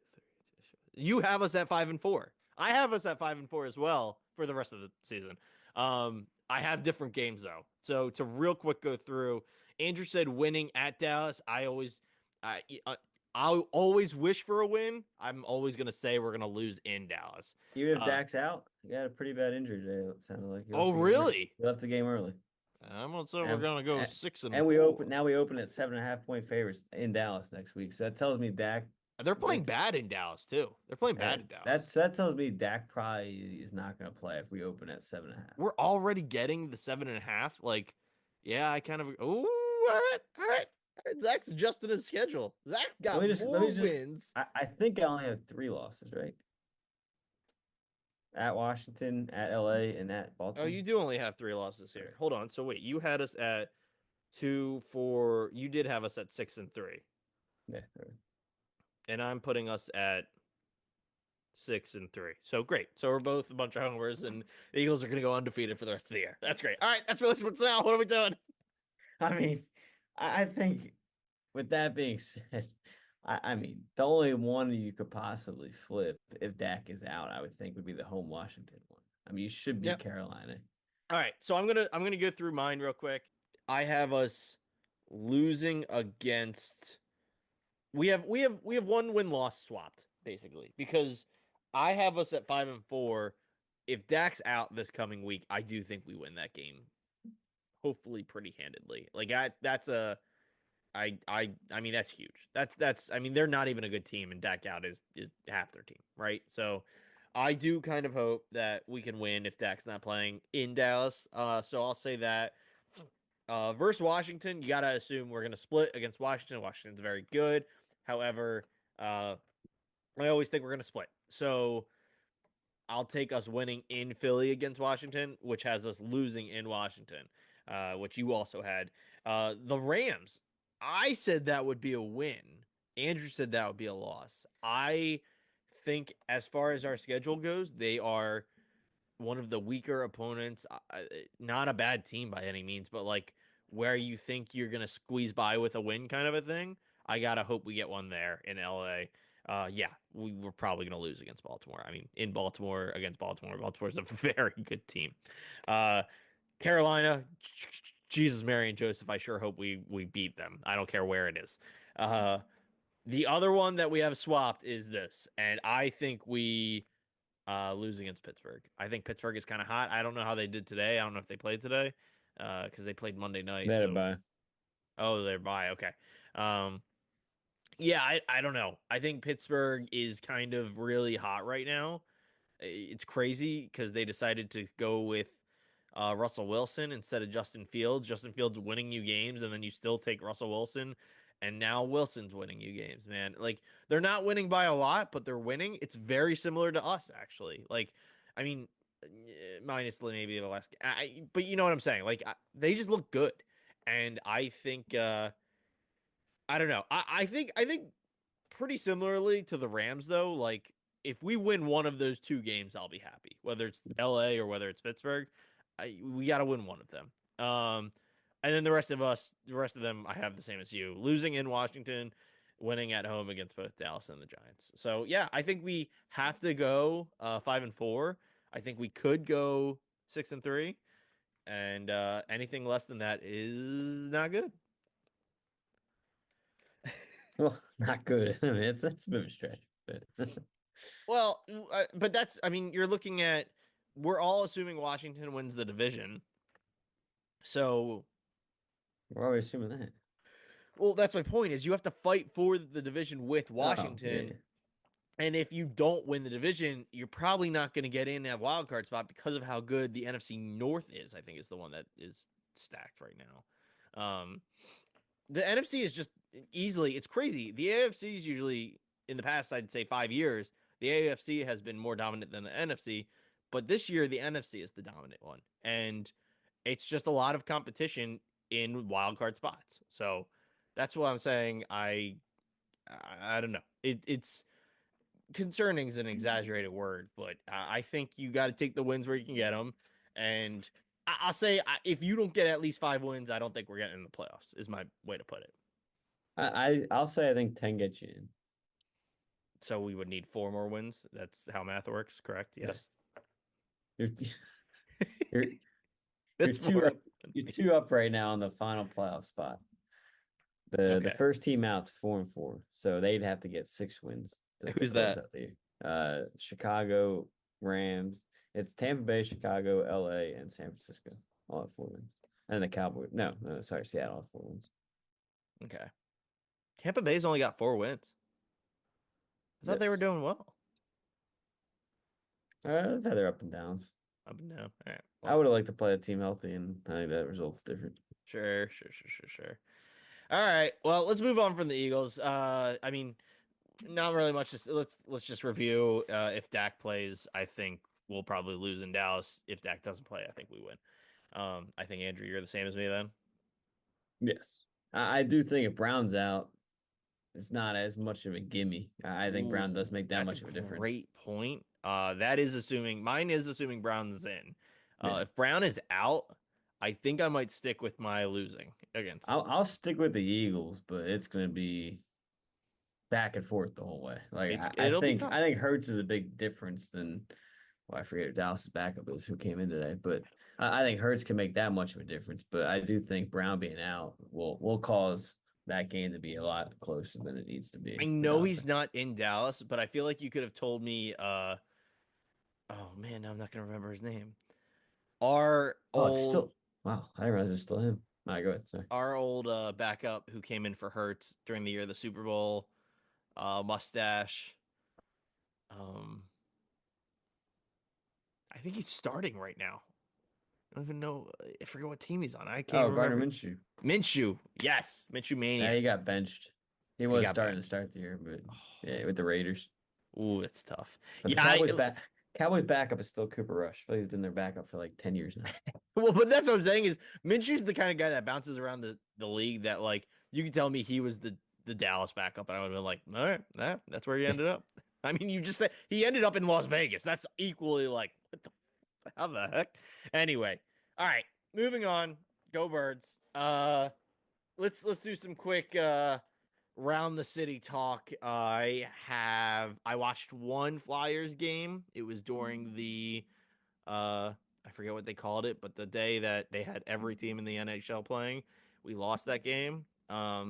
3. You have us at 5-4. I have us at 5-4 as well for the rest of the season. I have different games though. So to real quick go through, Andrew said winning at Dallas. I always wish for a win. I'm always gonna say we're gonna lose in Dallas. Even if Uh, Dak's out, he got a pretty bad injury today. It sounded like he left oh the game early. really? He left the game early. I'm gonna say we're And, gonna go and 6 and and we open 4. now. We open at 7.5 point favorites in Dallas next week. So that tells me Dak. They're playing bad in Dallas too. They're playing bad in Dallas. That tells me Dak probably is not going to play if we open at 7.5. We're already getting the 7.5. Like, yeah, I kind of. Oh, all right. Zach's adjusting his schedule. Zach got Let more me just. wins. I think I only have 3 losses, right? At Washington, at LA, and at Oh, Baltimore. you do only have 3 losses here. Okay. Hold on. So wait, you had us at 2, 4. You did have us at 6-3, Yeah. Right. and I'm putting us at 6-3. So great. So we're both a bunch of homers, and the Eagles are going to go undefeated for the rest of the year. That's great. All right, that's really sports now. What are we doing? I mean, I think with that being said, I mean, the only one you could possibly flip if Dak is out, I would think would be the home Washington one. I mean, you should beat Yep. Carolina. All right, so I'm gonna go through mine real quick. I have us losing against. We have one win loss swapped basically because I have us at 5-4. If Dak's out this coming week, I do think we win that game. Hopefully, pretty handedly. Like that's a. I mean that's huge. That's I mean they're not even a good team and Dak out is half their team, right? So I do kind of hope that we can win if Dak's not playing in Dallas. So I'll say that. Versus Washington, you gotta assume we're gonna split against Washington. Washington's very good. However, I always think we're gonna split. So I'll take us winning in Philly against Washington, which has us losing in Washington, which you also had. The Rams, I said that would be a win. Andrew said that would be a loss. I think, as far as our schedule goes, they are one of the weaker opponents. Not a bad team by any means, but like where you think you're going to squeeze by with a win kind of a thing. I got to hope we get one there in LA. Yeah, we're probably going to lose against Baltimore. I mean, in Baltimore against Baltimore. Baltimore's a very good team. Carolina, Jesus, Mary, and Joseph. I sure hope we beat them. I don't care where it is. The other one that we have swapped is this, and I think we lose against Pittsburgh. I think Pittsburgh is kind of hot. I don't know how they did today. I don't know if they played today because they played Monday night. Better So buy. oh, they're by okay. Um, Yeah, I don't know. I think Pittsburgh is kind of really hot right now. It's crazy because they decided to go with Russell Wilson instead of Justin Fields. Justin Fields winning you games, and then you still take Russell Wilson, and now Wilson's winning you games, man. Like they're not winning by a lot, but they're winning. It's very similar to us, actually. Like, I mean, minus maybe the last, but you know what I'm saying. Like they just look good, and I think I don't know. I think pretty similarly to the Rams, though. Like, if we win one of those two games, I'll be happy. Whether it's LA or whether it's Pittsburgh, we got to win one of them. And then the rest of them, I have the same as you: losing in Washington, winning at home against both Dallas and the Giants. So yeah, I think we have to go 5-4. I think we could go 6-3, and anything less than that is not good. Well, not good. I mean, it's a bit of a stretch, but Well, but that's, I mean, you're looking at, we're all assuming Washington wins the division. So, we're always assuming that. well, that's my point is you have to fight for the division with Oh, yeah, Washington. yeah. And if you don't win the division, you're probably not going to get in that wild card spot because of how good the NFC North is. I think is the one that is stacked right now. The NFC is just easily, it's crazy. The AFC is usually, in the past, I'd say 5 years, the AFC has been more dominant than the NFC, but this year the NFC is the dominant one, and it's just a lot of competition in wild card spots. So that's what I'm saying. I don't know. It's concerning is an exaggerated word, but I think you got to take the wins where you can get them, and I'll say if you don't get at least 5 wins, I don't think we're getting in the playoffs. Is my way to put it. I'll say I think 10 gets you in. So we would need 4 more wins. That's how math works, correct? Yes. Yes. You're you're you're That's two more up than you're me. two up right now on the final playoff spot. The Okay. first team out's 4-4, so they'd have to get 6 wins to Who's close that? out the year. Chicago Rams. It's Tampa Bay, Chicago, LA, and San Francisco. All have 4 wins. And the Cowboys. No, no, sorry, Seattle have 4 wins. Okay. Tampa Bay's only got 4 wins. I thought they were Yes. doing well. They've had their up and downs. Up and down. All right. I Well, would have liked to play a team healthy, and I think that result's different. sure. All right. Well, let's move on from the Eagles. I mean, not really much. Just let's just review. If Dak plays, I think we'll probably lose in Dallas. If Dak doesn't play, I think we win. I think Andrew, you're the same as me then. Yes. I do think if Brown's out, it's not as much of a gimme. I think Brown does Ooh, make that that's a much of a difference. great point. That is assuming mine is assuming Brown's in. Yeah. If Brown is out, I think I might stick with my losing against I'll them. I'll stick with the Eagles, but it's gonna be back and forth the whole way. Like I It'll be think tough. I think Hurts is a big difference than well, I forget who Dallas's backup is who came in today, but I think Hurts can make that much of a difference. But I do think Brown being out will cause that game to be a lot closer than it needs to I be know without he's them. not in Dallas, but I feel like you could have told me. Oh man, I'm not gonna remember his name. Our Oh, it's old still wow. I didn't realize it's still him. All right, go ahead. Sorry. our old backup who came in for Hurts during the year of the Super Bowl, mustache. Um, I think he's starting right now. I don't even know. I forget what team he's on. I can't Oh, even Gardner remember. Minshew. Minshew. Yes, Minshew Yeah, he mania. got benched. He He was got starting to benched. start the year, but Oh, yeah, that's with the tough. Raiders. Ooh, that's tough. But the Yeah, Cowboys backup is still Cooper Rush. I feel like he's been their backup for like 10 years now. well, but that's what I'm saying is Minshew's the kind of guy that bounces around the league that like you could tell me he was the Dallas backup and I would have been like, all right, that's where he ended up. I mean, you just he ended up in Las Vegas. That's equally like what the how the heck? Anyway, all right, moving on. Go Birds. Let's do some quick round the city talk. I watched one Flyers game. It was during the I forget what they called it, but the day that they had every team in the NHL playing, we lost that game. I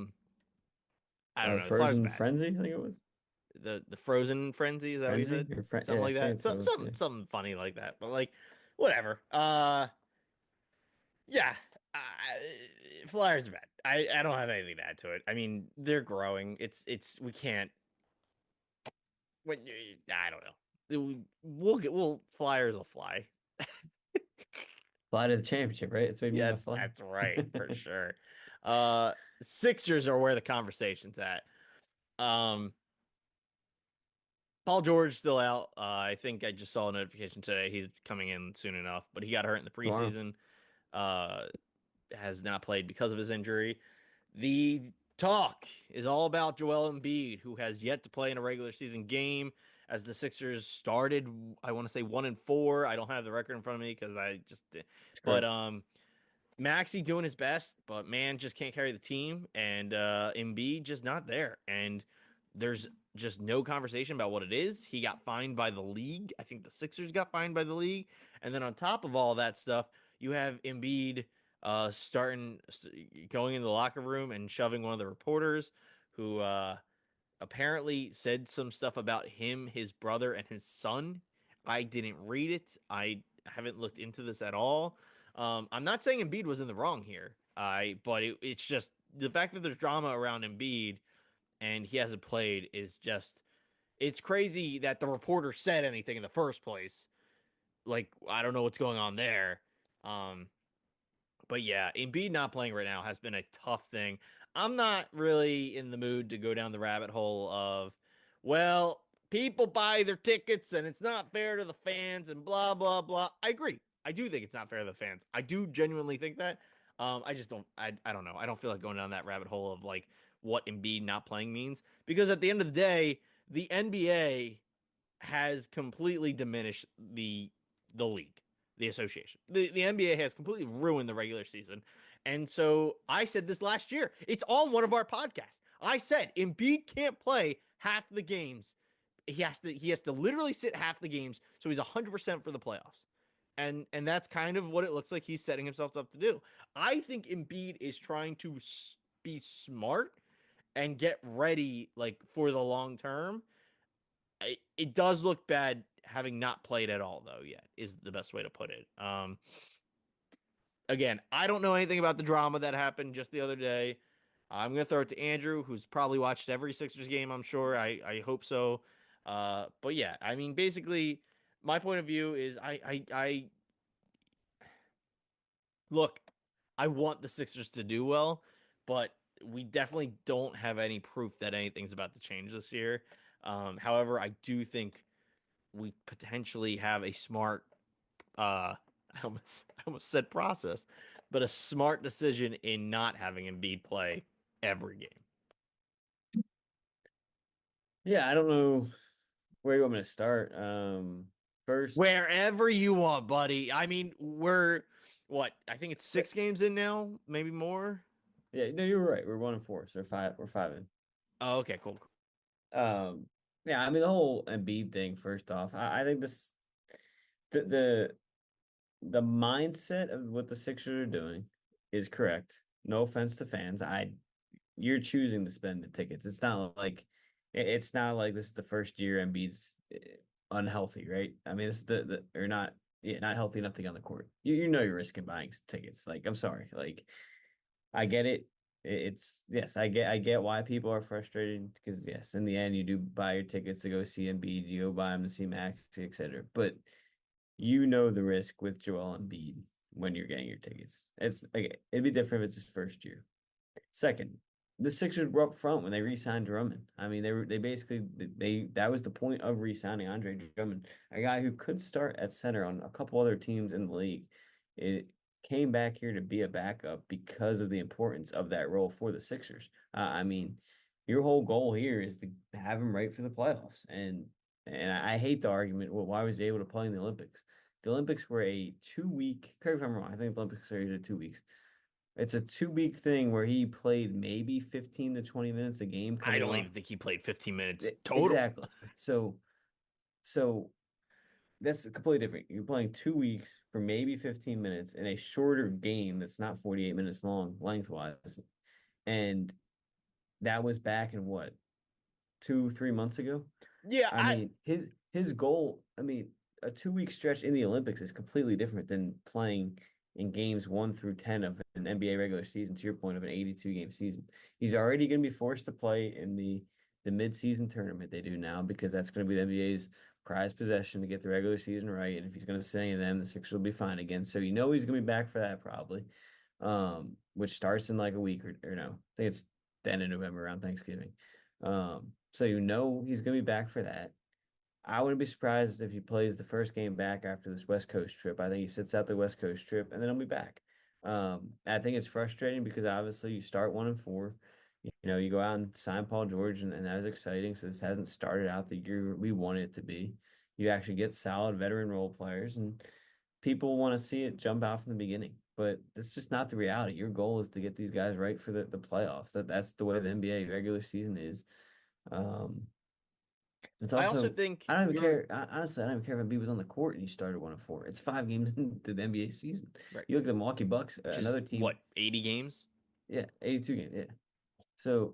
don't know. The Flyers Frozen bad. Frenzy, I think it was. The Frozen Frenzy, is that what you Frenzy said? or Something yeah, I like think that. that's what it was. Yeah. Something funny like that. But like whatever. Yeah, Flyers are bad. I don't have anything to add to it. I mean, they're growing. It's we can't. I don't know. We'll Flyers will fly. Fly to the championship, right? That's what you mean Yeah, by fly. that's right for sure. Uh, Sixers are where the conversation's at. Um, Paul George still out. I think I just saw a notification today. He's coming in soon enough, but he got hurt in the Tomorrow. preseason. Uh, has not played because of his injury. The talk is all about Joel Embiid, who has yet to play in a regular season game. As the Sixers started, I want to say 1-4. I don't have the record in front of me because I just, That's but correct. Maxi doing his best, but man just can't carry the team, and Embiid just not there. And there's just no conversation about what it is. He got fined by the league. I think the Sixers got fined by the league, and then on top of all that stuff, you have Embiid starting going into the locker room and shoving one of the reporters who apparently said some stuff about him, his brother, and his son. I didn't read it. I haven't looked into this at all. I'm not saying Embiid was in the wrong here. But it's just the fact that there's drama around Embiid and he hasn't played is just it's crazy that the reporter said anything in the first place. Like I don't know what's going on there. Um, but yeah, Embiid not playing right now has been a tough thing. I'm not really in the mood to go down the rabbit hole of, well, people buy their tickets and it's not fair to the fans and blah blah blah. I agree. I do think it's not fair to the fans. I do genuinely think that. I just don't. I don't know. I don't feel like going down that rabbit hole of like what Embiid not playing means because at the end of the day, the NBA has completely diminished the league, the association. The NBA has completely ruined the regular season. And so I said this last year. It's on one of our podcasts. I said Embiid can't play half the games. He has to literally sit half the games so he's 100% for the playoffs. And that's kind of what it looks like he's setting himself up to do. I think Embiid is trying to be smart and get ready like for the long term. It does look bad having not played at all though yet is the best way to put it. Again, I don't know anything about the drama that happened just the other day. I'm gonna throw it to Andrew, who's probably watched every Sixers game. I'm sure. I hope so. But yeah, I mean, basically, my point of view is I look. I want the Sixers to do well, but we definitely don't have any proof that anything's about to change this year. However, I do think we potentially have a smart I almost said process, but a smart decision in not having Embiid play every game. Yeah, I don't know where you want me to start. First, Wherever you want, buddy. I mean, we're what? I think it's yeah, 6 games in now, maybe more. yeah, no, you're right. We're 1-4, so we're five in. Oh, okay, cool. Um, yeah, I mean the whole Embiid thing. First off, I think the the the mindset of what the Sixers are doing is correct. No offense to fans. You're choosing to spend the tickets. It's not like this is the first year Embiid's unhealthy, right? I mean, this is the or not yeah, not healthy, nothing on the court. You know you're risking buying tickets. Like, I'm sorry. Like, I get it. It's yes, I get why people are frustrated because yes, in the end you do buy your tickets to go see Embiid, you go buy them to see Max, etc. But you know the risk with Joel Embiid when you're getting your tickets. It's like it'd be different if it's his first year. Second, the Sixers were up front when they re-signed Drummond. I mean, they basically they that was the point of re-signing Andre Drummond, a guy who could start at center on a couple other teams in the league. It came back here to be a backup because of the importance of that role for the Sixers. I mean, your whole goal here is to have him right for the playoffs, and I hate the argument. Well, why was he able to play in the Olympics? The Olympics were a 2 week. Correct me if I'm wrong. I think the Olympics are usually 2 weeks. It's a 2 week thing where he played maybe 15 to 20 minutes a game I coming don't even off. think he played 15 minutes total. Exactly. So that's completely different. You're playing 2 weeks for maybe 15 minutes in a shorter game that's not 48 minutes long lengthwise. And that was back in what, 2, 3 months ago? Yeah, I mean, his goal, I mean, a 2 week stretch in the Olympics is completely different than playing in games 1 through 10 of an NBA regular season, to your point of an 82 game season. He's already going to be forced to play in the midseason tournament they do now because that's going to be the NBA's prized possession to get the regular season right. And if he's going to sit any of them, the Sixers will be fine again. So you know he's going to be back for that probably, which starts in like a week or no, I think it's the end of November around Thanksgiving. So you know he's going to be back for that. I wouldn't be surprised if he plays the first game back after this West Coast trip. I think he sits out the West Coast trip and then he'll be back. I think it's frustrating because obviously you start 1-4. You know, you go out and sign Paul George, and that is exciting. So this hasn't started out the year we want it to be. You actually get solid veteran role players, and people want to see it jump out from the beginning. But that's just not the reality. Your goal is to get these guys right for the playoffs. That's the way the NBA regular season is. Um, it's I also also think I don't even you're care. Honestly, I don't even care if Embiid was on the court and you started 1-4. It's 5 games into the NBA season. right, You look at the Milwaukee Bucks, which is another what, team. 80 games? Yeah, 82 games. Yeah. So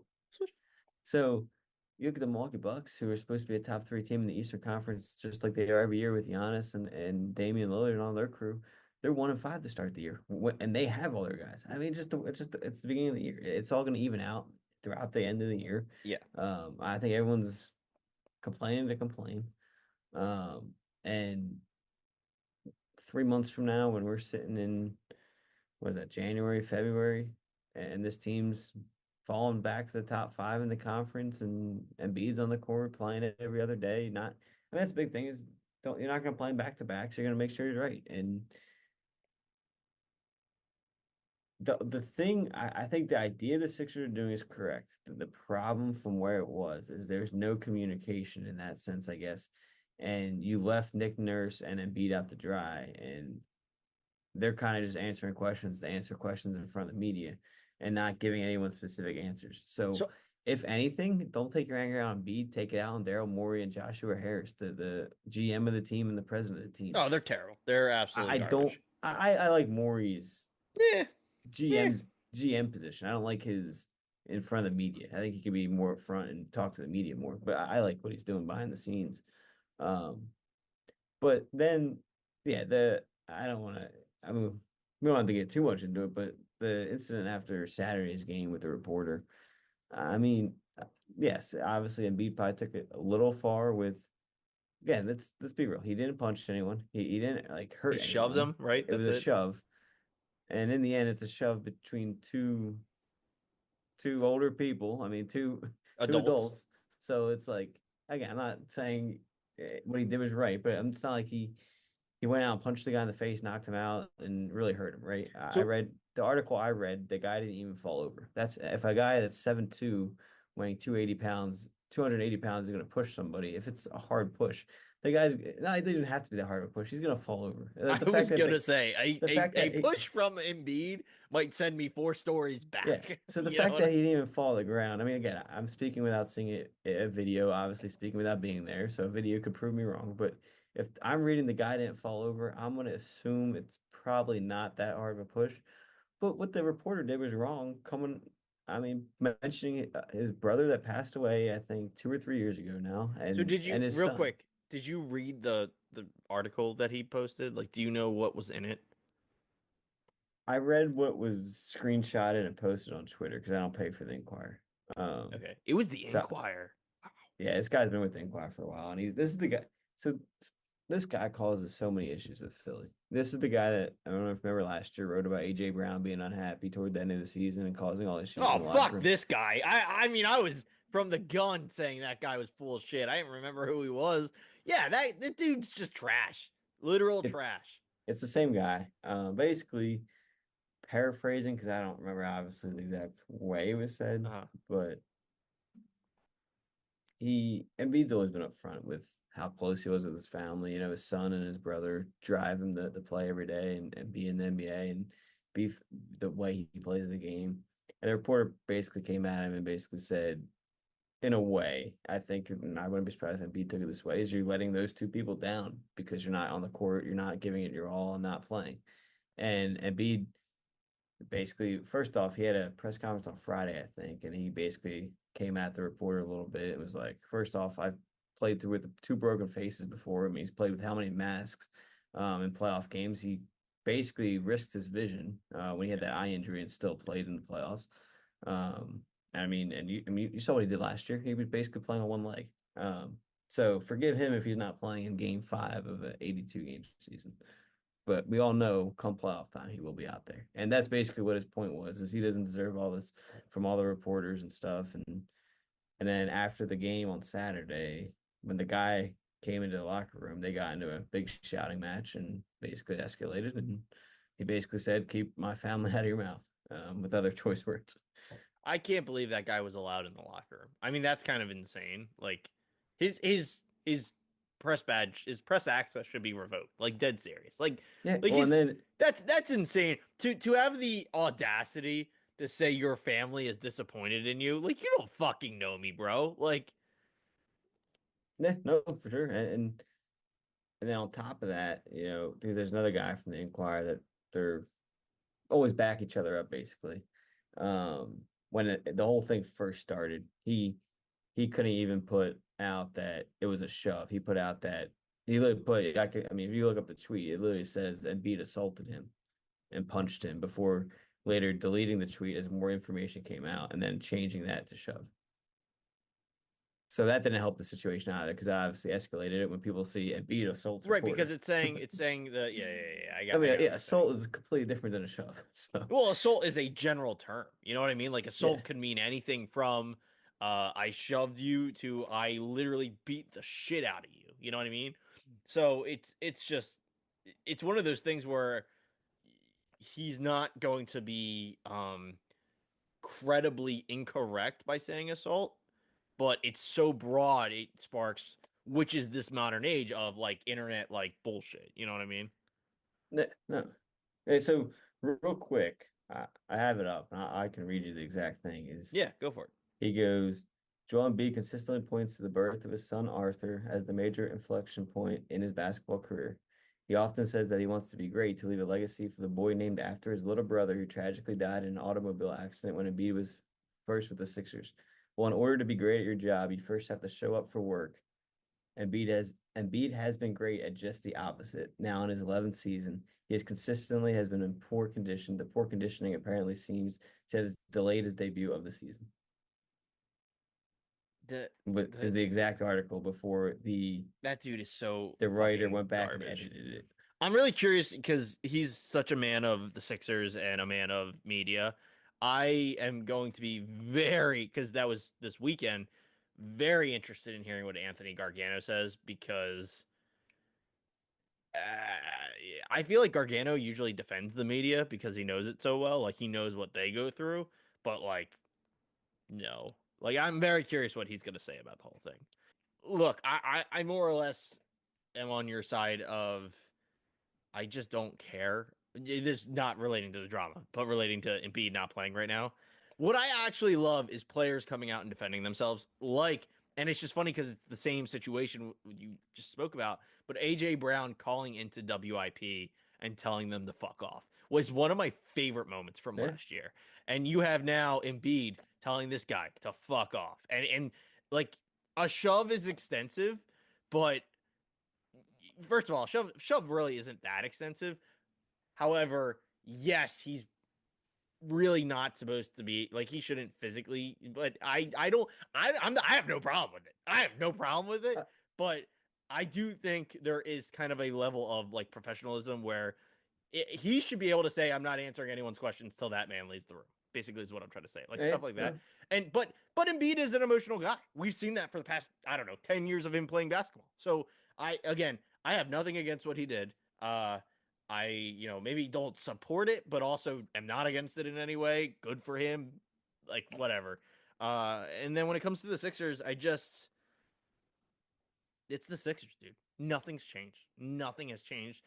so you look at the Milwaukee Bucks, who are supposed to be a top three team in the Eastern Conference, just like they are every year with Giannis and Damian Lillard and all their crew. They're 1-5 to start the year, and they have all their guys. I mean, it's the beginning of the year. It's all going to even out throughout the end of the year. Yeah. I think everyone's complaining to complain. And 3 months from now, when we're sitting in, what is that, January, February, and this team's falling back to the top five in the conference, and Embiid's on the court playing it every other day. Not, I mean, that's the big thing is don't you're not going to play him back to back, so you're going to make sure he's right. And the thing I think the idea the Sixers are doing is correct. The problem from where it was is there's no communication in that sense, I guess. And you left Nick Nurse and Embiid out to dry, and they're kind of just answering questions to answer questions in front of the media and not giving anyone specific answers. So So, if anything, don't take your anger out on Embiid, take it out on Daryl Morey and Joshua Harris, the GM of the team and the president of the team. oh, they're terrible. They're absolute I don't garbage. I like Morey's Yeah. Yeah. GM position. I don't like his in front of the media. I think he could be more up front and talk to the media more. But I like what he's doing behind the scenes. Um, but then, yeah, the I don't want to. I mean, we don't have to get too much into it. But the incident after Saturday's game with the reporter. I mean, yes, obviously Embiid probably took it a little far with. Again, let's be real. He didn't punch anyone. He didn't like He hurt shoved anyone. them, right? It was That's a it. shove, and in the end, it's a shove between two older people. I mean, two Adults. adults. So it's like again, I'm not saying what he did was right, but it's not like he went out and punched the guy in the face, knocked him out, and really hurt him. Right? I So read the article. I read the guy didn't even fall over. That's if a guy that's 7'2", weighing 280 pounds, 280 pounds is going to push somebody. If it's a hard push, the guy's no, it doesn't have to be that hard of a push. He's going to fall over. I The fact was that gonna say a, the a, fact a that push from Embiid might send me 4 stories yeah. back. So the You know fact what that he didn't even fall to the ground. I mean, again, I'm speaking without seeing it a video, obviously speaking without being there. So a video could prove me wrong. But if I'm reading the guy didn't fall over, I'm gonna assume it's probably not that hard of a push. But what the reporter did was wrong. I mean, mentioning his brother that passed away, I think 2 or 3 years ago now, So and did you his real son. quick? Did you read the article that he posted? Like, do you know what was in it? I read what was screenshotted and posted on Twitter because I don't pay for the Inquirer. Um, Okay, it was the so Inquirer. Yeah, this guy's been with Inquire for a while, and this is the guy. So this guy causes so many issues with Philly. This is the guy that I don't know if you remember last year wrote about AJ Brown being unhappy toward the end of the season and causing all issues in Oh, the locker fuck room. this guy. I mean, I was from the gun saying that guy was full of shit. I didn't remember who he was. Yeah, that dude's just trash. Literal It trash. it's the same guy. Basically paraphrasing because I don't remember obviously the exact way it was said, Uh, but Embiid's always been upfront with how close he was with his family. You know, his son and his brother drive him to play every day and be in the NBA and be the way he plays the game. And the reporter basically came at him and basically said, in a way, I think, and I wouldn't be surprised if Embiid took it this way, is you're letting those two people down because you're not on the court, you're not giving it your all and not playing. And Embiid basically, first off, he had a press conference on Friday, I think, and he basically came at the reporter a little bit. It was like, first off, I've played through with two broken faces before. I mean, he's played with how many masks in playoff games? He basically risked his vision when he had Yeah. that eye injury and still played in the playoffs. I mean, and you saw what he did last year. He was basically playing on one leg. So forgive him if he's not playing in Game 5 of an 82 game season. But we all know come playoff time he will be out there, and that's basically what his point was: is he doesn't deserve all this from all the reporters and stuff. And then after the game on Saturday, when the guy came into the locker room, they got into a big shouting match and basically escalated. And he basically said, "Keep my family out of your mouth," with other choice words. I can't believe that guy was allowed in the locker room. I mean, that's kind of insane. Like his press badge, his press access should be revoked. Like dead serious. Yeah. Like Well, and he's then that's insane. To have the audacity to say your family is disappointed in you. Like you don't fucking know me, bro. Like yeah, no, for sure. And then on top of that, because there's another guy from the Inquirer that they're always back each other up basically. When the whole thing first started, he couldn't even put out that it was a shove. He put out that he looked put I mean, if you look up the tweet, it literally says Embiid assaulted him and punched him before later deleting the tweet as more information came out and then changing that to shove. So that didn't help the situation either because I obviously escalated it when people see Embiid assaults right, because reporter. it's saying that yeah. I I mean, got what yeah, you're saying. assault is completely different than a shove. So Well, assault is a general term. You know what I mean? Like yeah, assault can mean anything from I shoved you to I literally beat the shit out of you. You know what I mean? So it's just it's one of those things where he's not going to be credibly incorrect by saying assault, but it's so broad it sparks which is this modern age of like internet like bullshit. You know what I mean? no, no. Hey, so real quick, I have it up. And I can read you the exact thing. Is Yeah, go for it. he goes, Joel Embiid consistently points to the birth of his son Arthur as the major inflection point in his basketball career. He often says that he wants to be great to leave a legacy for the boy named after his little brother who tragically died in an automobile accident when Embiid was first with the Sixers. Well, in order to be great at your job, you first have to show up for work. Embiid has been great at just the opposite. Now in his 11th season, he has been in poor condition. The poor conditioning apparently seems to have delayed his debut of the season. The But is the the exact article before the That dude is so the writer fucking went back and garbage. edited it. I'm really curious because he's such a man of the Sixers and a man of media. I am going to be very, because that was this weekend, very interested in hearing what Anthony Gargano says because I feel like Gargano usually defends the media because he knows it so well. Like he knows what they go through, but like, no. Like I'm very curious what he's going to say about the whole thing. Look, I more or less am on your side of I just don't care. This not relating to the drama, but relating to Embiid not playing right now. What I actually love is players coming out and defending themselves. And it's just funny because it's the same situation you just spoke about. But AJ Brown calling into WIP and telling them to fuck off was one of my favorite moments from Yeah, last year. And you have now Embiid telling this guy to fuck off. And like a shove is extensive, but first of all, shove really isn't that extensive. However, yes, he's really not supposed to be like he shouldn't physically. But I don't I have no problem with it. I have no problem with it. uh, But I do think there is kind of a level of like professionalism where he should be able to say, "I'm not answering anyone's questions till that man leaves the room." Basically, is what I'm trying to say, like yeah, stuff like that. no, And but Embiid is an emotional guy. We've seen that for the past I don't know 10 years of him playing basketball. So I have nothing against what he did. I maybe don't support it, but also am not against it in any way. Good for him, like whatever. And then when it comes to the Sixers, it's the Sixers, dude. Nothing's changed. Nothing has changed.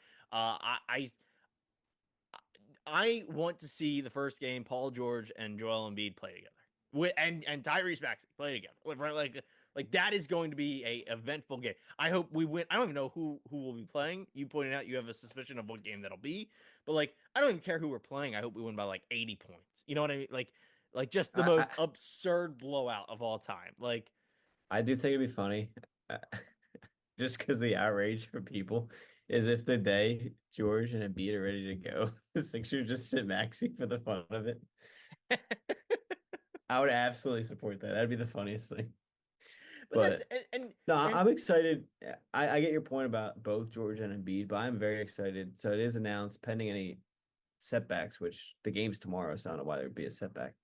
I want to see the first game Paul George and Joel Embiid play together. And Tyrese Maxey play together. Right? Like that is going to be a eventful game. I hope we win. I don't even know who will be playing. You pointed out you have a suspicion of what game that'll be, but like I don't even care who we're playing. I hope we win by like 80 points. You know what I mean? Like just the I most absurd blowout of all time. Like I do think it'd be funny, uh, just because the outrage for people. is if the day George and Embiid are ready to go, the Sixers just sit Maxi for the fun of it. I would absolutely support that. That'd be the funniest thing. But that's But no, and I'm excited. I get your point about both George and Embiid, but I'm very excited. So it is announced pending any setbacks, which the game's tomorrow, so I don't know why there'd be a setback.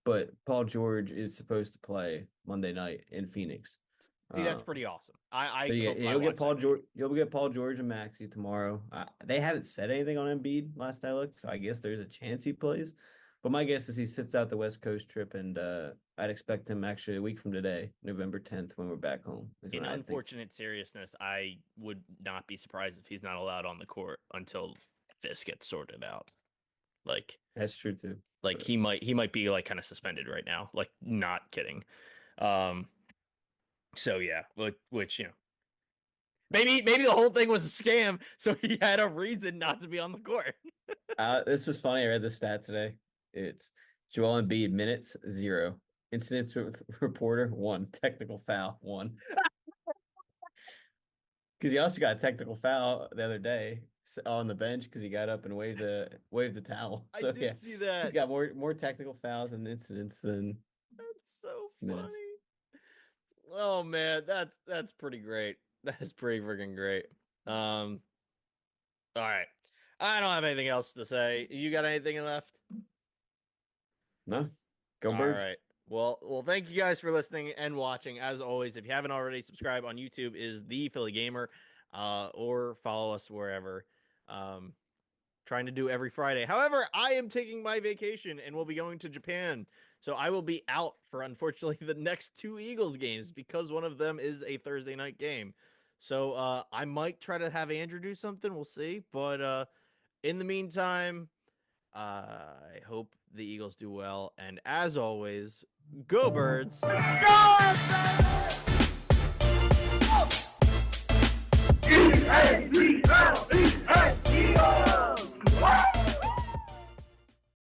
But Paul George is supposed to play Monday night in Phoenix. see, that's Um, pretty awesome. I so hope I you'll get watch that Paul game. George. You'll get Paul George and Maxi tomorrow. They haven't said anything on Embiid last I looked, so I guess there's a chance he plays. But my guess is he sits out the West Coast trip, and I'd expect him actually a week from today, November 10th, when we're back home. Is when In I think. unfortunate seriousness, I would not be surprised if he's not allowed on the court until this gets sorted out. Like That's true too. like But he might be like kind of suspended right now. Like not kidding. Um so yeah, which maybe the whole thing was a scam, so he had a reason not to be on the court. this was funny. I read the stat today. It's Joel Embiid minutes 0, incidents with reporter 1, technical foul 1. Because he also got a technical foul the other day on the bench because he got up and waved the towel. I So did yeah, see he's that. got more technical fouls and incidents than That's so minutes. funny. Oh man, that's pretty great. That is pretty freaking great. Um all right. I don't have anything else to say. You got anything left? No, go All Birds. right. Well, thank you guys for listening and watching. As always, if you haven't already, subscribe on YouTube is the Philly Gamer, or follow us wherever. Um, trying to do every Friday. However, I am taking my vacation and will be going to Japan, so I will be out for unfortunately the next two Eagles games because one of them is a Thursday night game. So I might try to have Andrew do something. We'll see. But in the meantime, I hope the Eagles do well. And as always, go Birds. EA